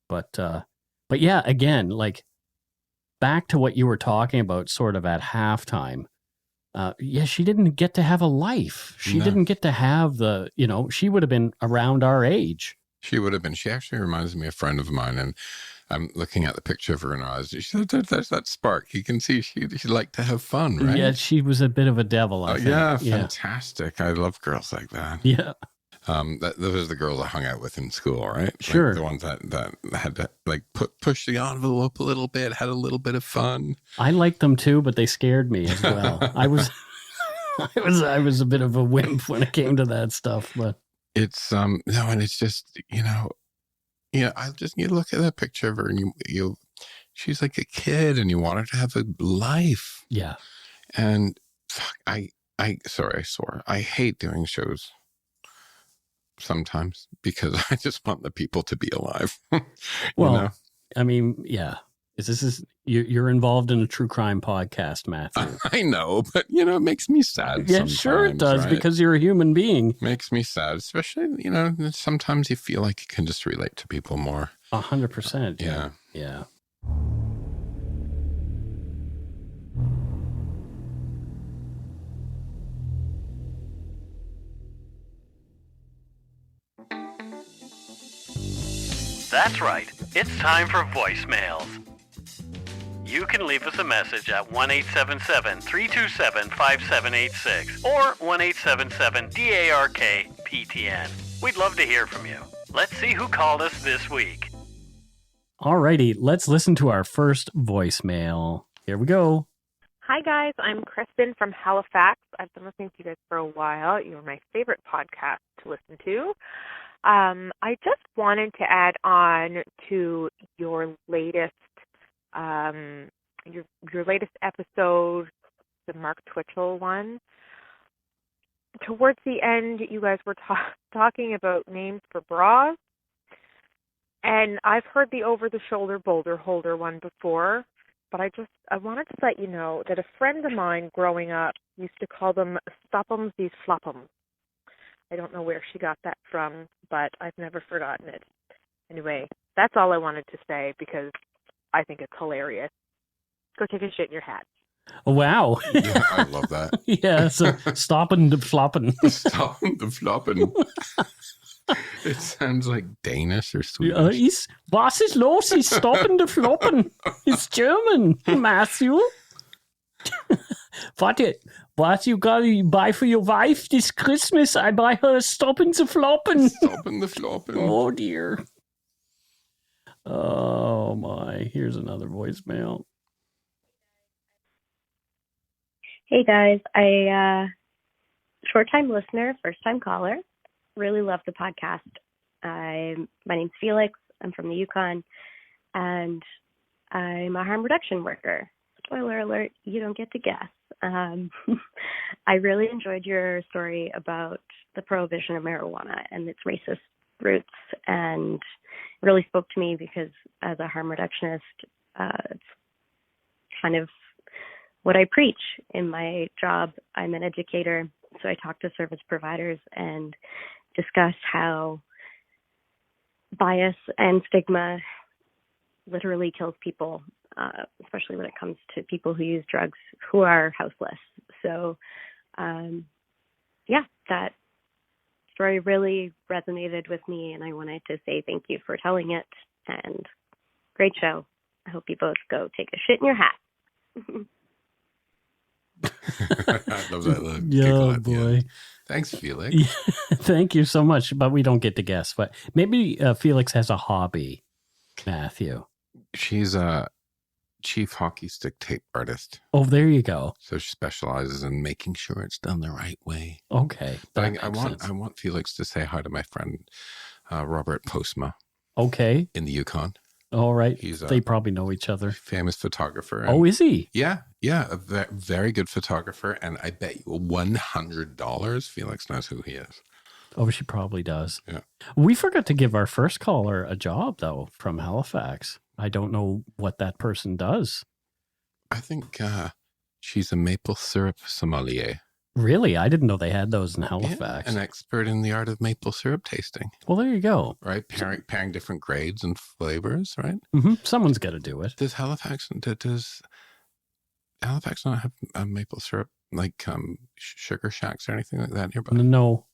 But yeah, again, like, back to what you were talking about sort of at halftime. She didn't get to have a life. She didn't get to have she would have been around our age. She would have been. She actually reminds me of a friend of mine, and I'm looking at the picture of her in her eyes. She said, there's that spark. You can see she liked to have fun, right? Yeah, she was a bit of a devil, I think. Yeah, fantastic. I love girls like that. Yeah. Those are the girls I hung out with in school, right? Sure. Like the ones that had to like push the envelope a little bit, had a little bit of fun. I liked them too, but they scared me as well. I was a bit of a wimp when it came to that stuff, but it's and it's just you look at that picture of her and she's like a kid and you want her to have a life. Yeah. And I swore. I hate doing shows sometimes because I just want the people to be alive. I mean, yeah. You're involved in a true crime podcast, Matthew. I know, but it makes me sad. Yeah, sure it does, right? Because you're a human being. Makes me sad, especially sometimes you feel like you can just relate to people more. 100%. Yeah. That's right. It's time for voicemails. You can leave us a message at 1-877-327-5786 or 1-877-DARK-PTN. We'd love to hear from you. Let's see who called us this week. Alrighty, let's listen to our first voicemail. Here we go. Hi, guys. I'm Kristen from Halifax. I've been listening to you guys for a while. You're my favorite podcast to listen to. I just wanted to add on to your latest your latest episode, the Mark Twitchell one. Towards the end, you guys were talking about names for bras, and I've heard the over-the-shoulder boulder holder one before, but I wanted to let you know that a friend of mine growing up used to call them stoppums, these floppums. I don't know where she got that from, but I've never forgotten it. Anyway, that's all I wanted to say because I think it's hilarious. Go take a shit in your hat. Wow. Yeah, I love that. Yeah, so stopping the flopping. Stopping the flopping. It sounds like Danish or Swedish. Was ist los? He's stopping the flopping. It's German, Matthew. What you got to buy for your wife this Christmas? I buy her stopping the flopping. Stopping the flopping. Oh, dear. Oh, my. Here's another voicemail. Hey, guys. Short-time listener, first-time caller. Really love the podcast. My name's Felix. I'm from the Yukon, and I'm a harm reduction worker. Spoiler alert, you don't get to guess. I really enjoyed your story about the prohibition of marijuana and its racist roots, and it really spoke to me because as a harm reductionist, it's kind of what I preach in my job. I'm an educator, so I talk to service providers and discuss how bias and stigma literally kills people, especially when it comes to people who use drugs who are houseless. So, that story really resonated with me, and I wanted to say thank you for telling it, and great show. I hope you both go take a shit in your hat. I love that little Yeah, boy. Thanks, Felix. Yeah, thank you so much, but we don't get to guess. But maybe Felix has a hobby, Matthew. She's a chief hockey stick tape artist. Oh, there you go. So she specializes in making sure it's done the right way. Okay. But I want Felix to say hi to my friend, Robert Postma. Okay. In the Yukon. All right. They He's probably know each other. Famous photographer. Oh, is he? Yeah. A very good photographer. And I bet you $100 Felix knows who he is. Oh, she probably does. Yeah. We forgot to give our first caller a job, though, from Halifax. I don't know what that person does. I think she's a maple syrup sommelier. Really? I didn't know they had those in Halifax. Yeah, an expert in the art of maple syrup tasting. Well, there you go. Right? Pairing different grades and flavors, right? Mm-hmm. Someone's got to do it. Does Halifax not have a maple syrup, like sugar shacks or anything like that nearby? No.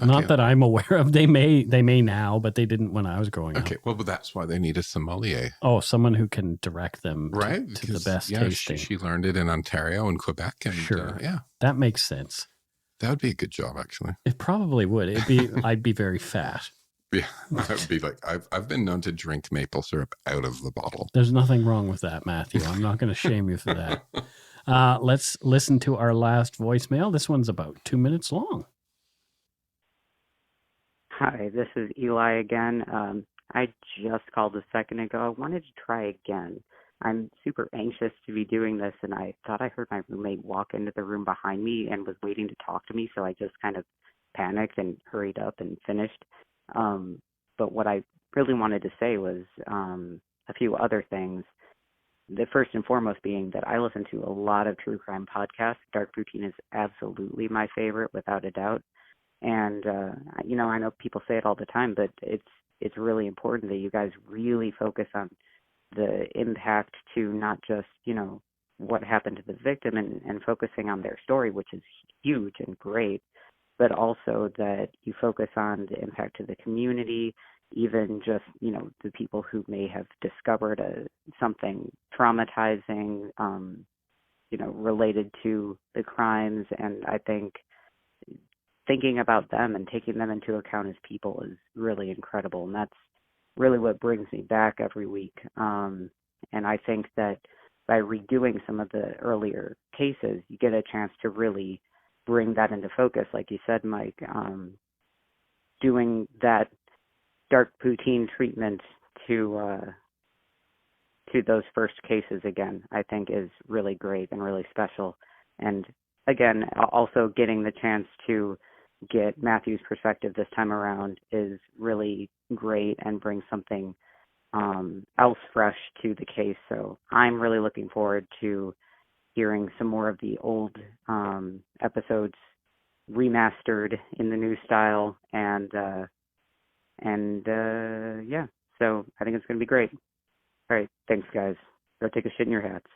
Okay. Not that I'm aware of. They may now, but they didn't when I was growing up. Okay, well, but that's why they need a sommelier. Oh, someone who can direct them to the best tasting. She learned it in Ontario and Quebec. And, sure. Yeah. That makes sense. That would be a good job, actually. It probably would. I'd be very fat. Yeah, that would be like, I've been known to drink maple syrup out of the bottle. There's nothing wrong with that, Matthew. I'm not going to shame you for that. Let's listen to our last voicemail. This one's about 2 minutes long. Hi, this is Eli again. I just called a second ago. I wanted to try again. I'm super anxious to be doing this, and I thought I heard my roommate walk into the room behind me and was waiting to talk to me, so I just kind of panicked and hurried up and finished. But what I really wanted to say was a few other things. The first and foremost being that I listen to a lot of true crime podcasts. Dark Poutine is absolutely my favorite, without a doubt. And, I know people say it all the time, but it's really important that you guys really focus on the impact to not just, what happened to the victim and focusing on their story, which is huge and great, but also that you focus on the impact to the community, even just, the people who may have discovered something traumatizing, related to the crimes. And I think thinking about them and taking them into account as people is really incredible. And that's really what brings me back every week. And I think that by redoing some of the earlier cases, you get a chance to really bring that into focus. Like you said, Mike, doing that dark poutine treatment to those first cases again, I think is really great and really special. And again, also getting the chance to get Matthew's perspective this time around is really great and brings something else fresh to the case. So I'm really looking forward to hearing some more of the old episodes remastered in the new style, and yeah. So I think it's going to be great. All right, thanks, guys. Go take a shit in your hats.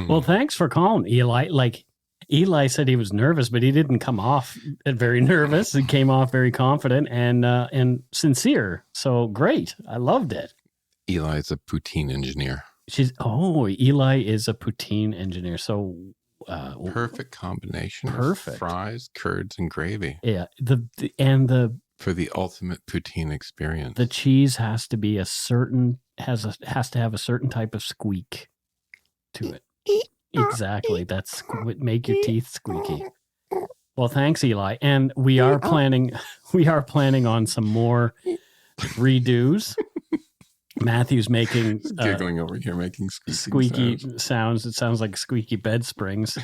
Well, thanks for calling, Eli. Like, Eli said he was nervous, but he didn't come off very nervous. He came off very confident and sincere. So great. I loved it. Eli is a poutine engineer. Eli is a poutine engineer. So perfect combination. Perfect. Of fries, curds, and gravy. Yeah. For the ultimate poutine experience. The cheese has to be has to have a certain type of squeak to it. Exactly. That's make your teeth squeaky. Well, thanks, Eli. And we are planning on some more redos. Matthew's making giggling over here, making squeaky sounds. It sounds like squeaky bed springs.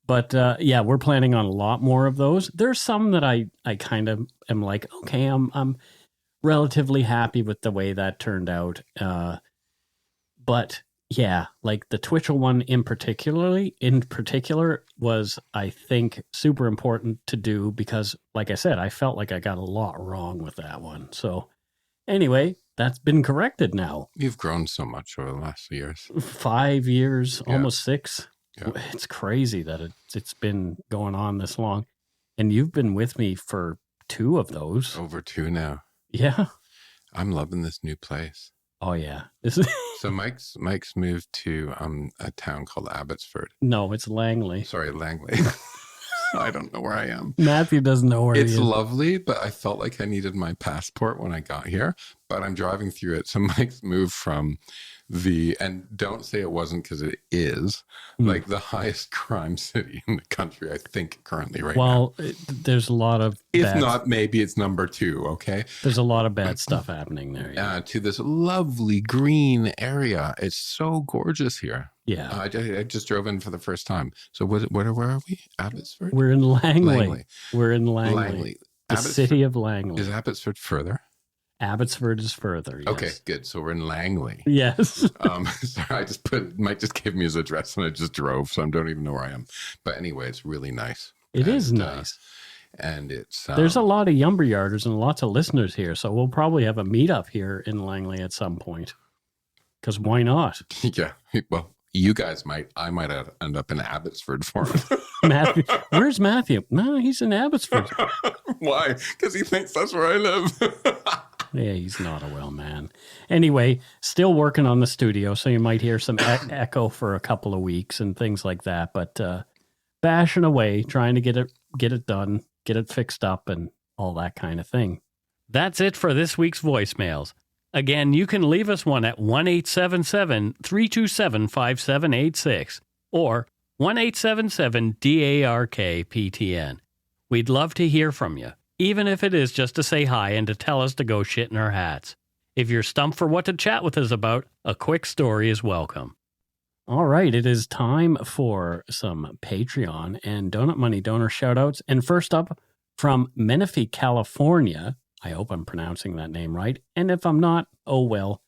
But yeah, we're planning on a lot more of those. There's some that I kind of am like, okay, I'm relatively happy with the way that turned out. But yeah, like the Twitchell one in particular was, I think, super important to do because, like I said, I felt like I got a lot wrong with that one. So anyway, that's been corrected now. You've grown so much over the last years. 5 years, almost 6. Yeah. It's crazy that it's been going on this long. And you've been with me for 2 of those. Over 2 now. Yeah. I'm loving this new place. Oh, yeah. So Mike's moved to a town called Abbotsford. No, it's Langley. Sorry, Langley. I don't know where I am. Matthew doesn't know where he is. It's lovely, but I felt like I needed my passport when I got here. But I'm driving through it. So Mike's moved from and don't say it wasn't because it is, like the highest crime city in the country, I think, currently right now. Well, there's a lot of If not, maybe it's number 2, okay? There's a lot of bad stuff happening there. Yeah. To this lovely green area. It's so gorgeous here. Yeah. I just drove in for the first time. So where are we? Abbotsford? We're in Langley. We're in Langley. The city of Langley. Is Abbotsford further? Abbotsford is further. Yes. Okay, good. So we're in Langley. Yes. Sorry, Mike just gave me his address and I just drove, so I don't even know where I am. But anyway, it's really nice. It is nice. And it's there's a lot of Yumberyarders and lots of listeners here, so we'll probably have a meetup here in Langley at some point. Because why not? Yeah. Well, you guys might. I might end up in Abbotsford for it. Matthew, where's Matthew? No, he's in Abbotsford. Why? Because he thinks that's where I live. Yeah, he's not a well man. Anyway, still working on the studio, so you might hear some echo for a couple of weeks and things like that. But bashing away, trying to get it done, get it fixed up, and all that kind of thing. That's it for this week's voicemails. Again, you can leave us one at 1-877-327-5786 or 1-877-DARK-PTN. We'd love to hear from you, even if it is just to say hi and to tell us to go shit in our hats. If you're stumped for what to chat with us about, a quick story is welcome. All right, it is time for some Patreon and Donut Money donor shoutouts. And first up, from Menifee, California, I hope I'm pronouncing that name right. And if I'm not, oh well.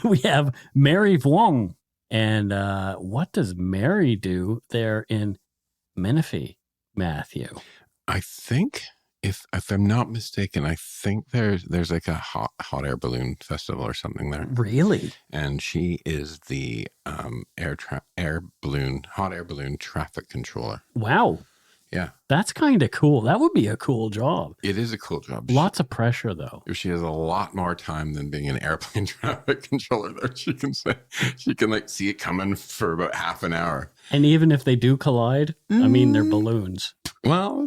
We have Mary Vuong. And what does Mary do there in Menifee, Matthew? I think, if I'm not mistaken, I think there's like a hot air balloon festival or something there. Really? And she is the hot air balloon traffic controller. Wow. Yeah. That's kind of cool. That would be a cool job. It is a cool job. Lots of pressure, though. She has a lot more time than being an airplane traffic controller there. She can like see it coming for about half an hour. And even if they do collide, I mean, they're balloons. Well,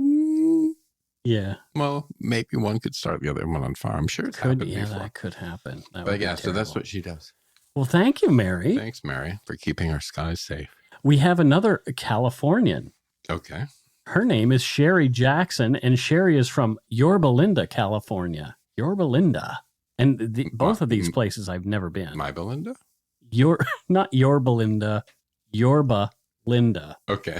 yeah. Well, maybe one could start the other one on fire. I'm sure it's happened before. That could happen. But yeah, so that's what she does. Well, thank you, Mary. Thanks, Mary, for keeping our skies safe. We have another Californian. Okay. Her name is Sherry Jackson, and Sherry is from Yorba Linda, California. Yorba Linda. And both of these places I've never been. My Belinda? Not Yorba Linda, Yorba Linda. Okay.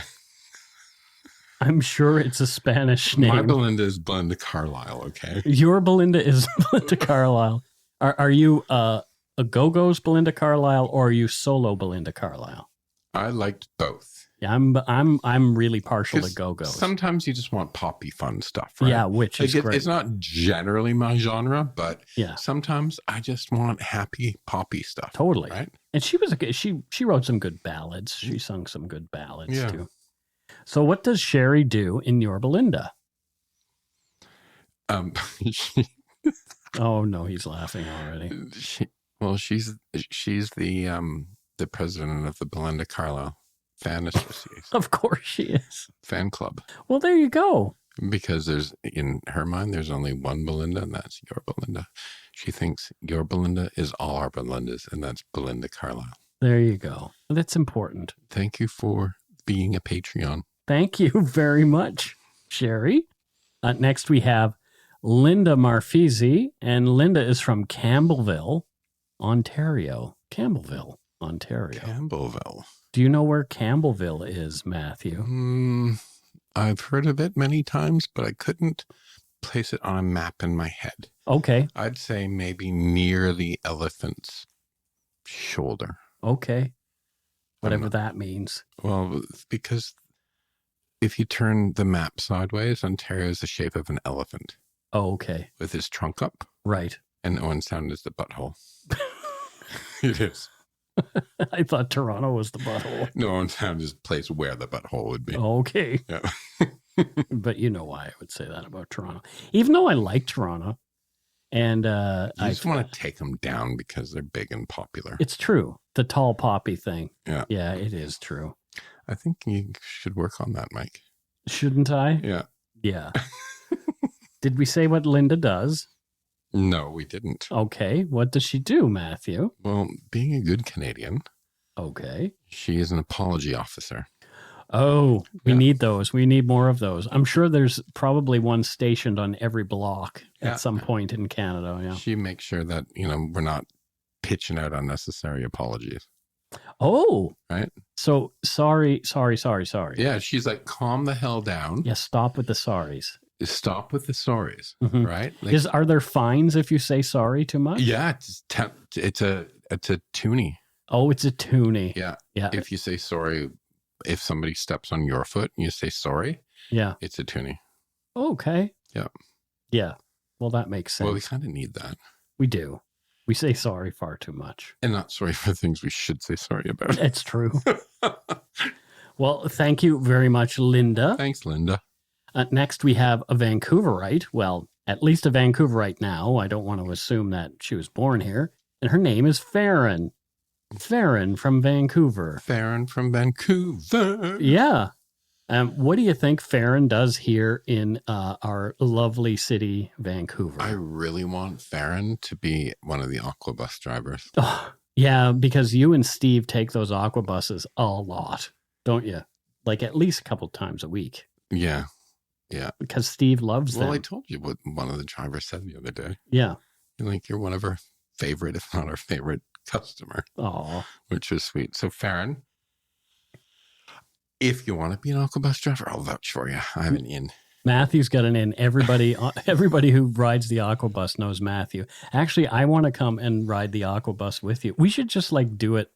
I'm sure it's a Spanish name. My Belinda is Belinda Carlisle, okay? Your Belinda is Belinda Carlisle. Are you a Go-Go's Belinda Carlisle, or are you solo Belinda Carlisle? I liked both. Yeah, I'm really partial to go-go's. Sometimes you just want poppy fun stuff, right? Yeah, which is great. It's not generally my genre, but yeah, sometimes I just want happy poppy stuff. Totally. Right? And she wrote some good ballads. She sung some good ballads too. So what does Sherry do in Your Belinda? Oh no, he's laughing already. She's the president of the Belinda Carlisle Fan Association. Of course she is. Fan club. Well, there you go. Because in her mind, there's only one Belinda, and that's Your Belinda. She thinks Your Belinda is all our Belindas, and that's Belinda Carlisle. There you go. That's important. Thank you for being a Patreon. Thank you very much, Sherry. Next, we have Linda Marfisi, and Linda is from Campbellville, Ontario. Campbellville, Ontario. Campbellville. Do you know where Campbellville is, Matthew? I've heard of it many times, but I couldn't place it on a map in my head. Okay. I'd say maybe near the elephant's shoulder. Okay. Whatever that means. Well, because if you turn the map sideways, Ontario is the shape of an elephant. Oh, okay. With his trunk up. Right. And Owen Sound is the butthole. It is. I thought Toronto was the butthole. No, Owen Sound is the place where the butthole would be. Okay. Yeah. But you know why I would say that about Toronto. Even though I like Toronto. And I just want to take them down because they're big and popular. It's true. The tall poppy thing. Yeah. Yeah, it is true. I think you should work on that, Mike. Shouldn't I? Yeah. Yeah. Did we say what Linda does? No, we didn't. Okay. What does she do, Matthew? Well, being a good Canadian. Okay. She is an apology officer. Oh, we need those. We need more of those. I'm sure there's probably one stationed on every block at some point in Canada. Yeah. She makes sure that, we're not pitching out unnecessary apologies. Oh. Right? So sorry. Yeah, she's like, calm the hell down. Yeah, stop with the sorries. Stop with the sorries, right? Like, are there fines if you say sorry too much? Yeah, it's a toonie. Oh, it's a toonie. Yeah. Yeah. If you say sorry, if somebody steps on your foot and you say sorry, yeah, it's a toonie. Okay. Yeah. Yeah. Well, that makes sense. Well, we kind of need that. We do. We say sorry far too much. And not sorry for things we should say sorry about. It's true. Well, thank you very much, Linda. Thanks, Linda. Next, we have a Vancouverite. Well, at least a Vancouverite now. I don't want to assume that she was born here. And her name is Farron. Farron from Vancouver. Farron from Vancouver. Yeah. What do you think Farron does here in our lovely city, Vancouver? I really want Farron to be one of the aqua bus drivers. Oh, yeah, because you and Steve take those aqua buses a lot, don't you? Like at least a couple times a week. Yeah. Yeah. Because Steve loves them. Well, I told you what one of the drivers said the other day. Yeah. You're one of our favorite, if not our favorite customer. Oh. Which is sweet. So Farron, if you want to be an aqua bus driver, I'll vouch for you. I have an in. Matthew's got an in. Everybody who rides the aqua bus knows Matthew. Actually, I want to come and ride the aqua bus with you. We should just do it.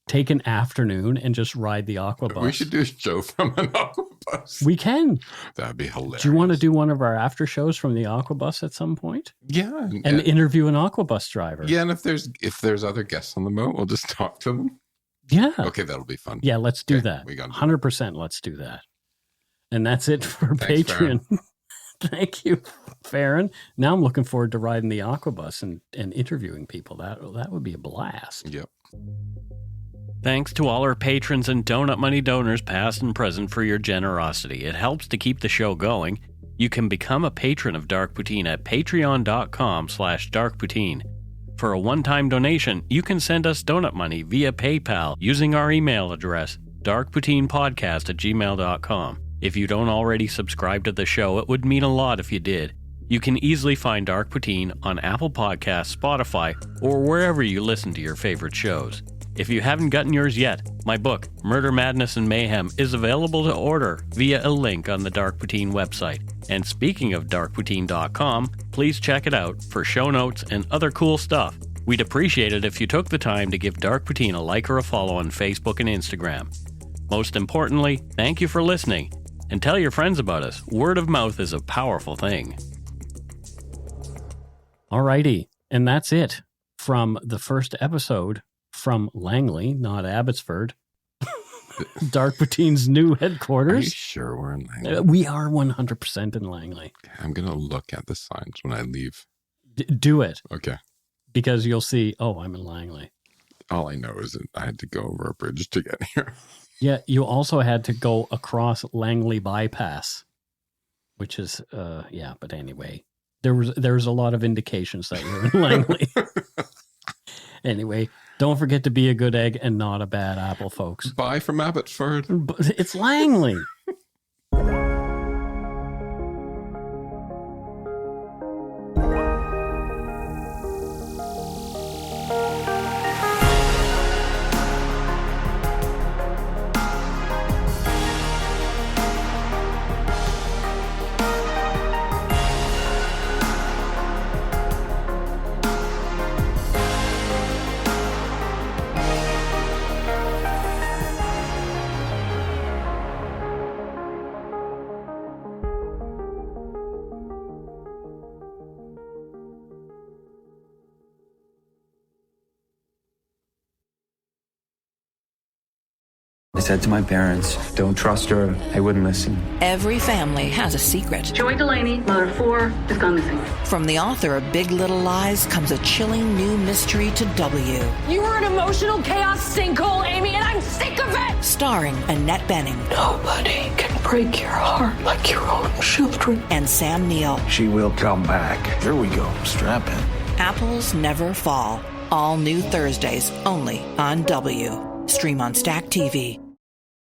Take an afternoon and just ride the aqua bus. We should do a show from an aqua bus. We can. That'd be hilarious. Do you want to do one of our after shows from the aqua bus at some point? Yeah. And interview an aqua bus driver. Yeah, and if there's other guests on the boat, we'll just talk to them. Yeah. Okay, that'll be fun. Yeah, let's do that. We got 100%. Let's do that. And that's it for Thanks, Patreon. Thank you, Farron. Now I'm looking forward to riding the aqua bus and interviewing people. That would be a blast. Yep. Thanks to all our patrons and Donut Money donors, past and present, for your generosity. It helps to keep the show going. You can become a patron of Dark Poutine at patreon.com/darkpoutine. For a one-time donation, you can send us donut money via PayPal using our email address, darkpoutinepodcast@gmail.com. If you don't already subscribe to the show, it would mean a lot if you did. You can easily find Dark Poutine on Apple Podcasts, Spotify, or wherever you listen to your favorite shows. If you haven't gotten yours yet, my book, Murder, Madness, and Mayhem, is available to order via a link on the Dark Poutine website. And speaking of darkpoutine.com, please check it out for show notes and other cool stuff. We'd appreciate it if you took the time to give Dark Poutine a like or a follow on Facebook and Instagram. Most importantly, thank you for listening, and tell your friends about us. Word of mouth is a powerful thing. Alrighty, and that's it from the first episode from Langley, not Abbotsford. Dark Poutine's new headquarters. Are you sure we're in Langley? We are 100% in Langley. I'm going to look at the signs when I leave. Do it. Okay. Because you'll see, oh, I'm in Langley. All I know is that I had to go over a bridge to get here. Yeah, you also had to go across Langley Bypass, which is, but anyway, there was a lot of indications that you're in Langley. Anyway, don't forget to be a good egg and not a bad apple, folks. Bye from Abbotsford. It's Langley. I said to my parents, don't trust her. They wouldn't listen. Every family has a secret. Joy Delaney, mother of 4, has gone missing. From the author of Big Little Lies comes a chilling new mystery to W. You were an emotional chaos sinkhole, Amy, and I'm sick of it! Starring Annette Bening. Nobody can break your heart like your own children. And Sam Neill. She will come back. Here we go. Strap in. Apples Never Fall. All new Thursdays, only on W. Stream on Stack TV.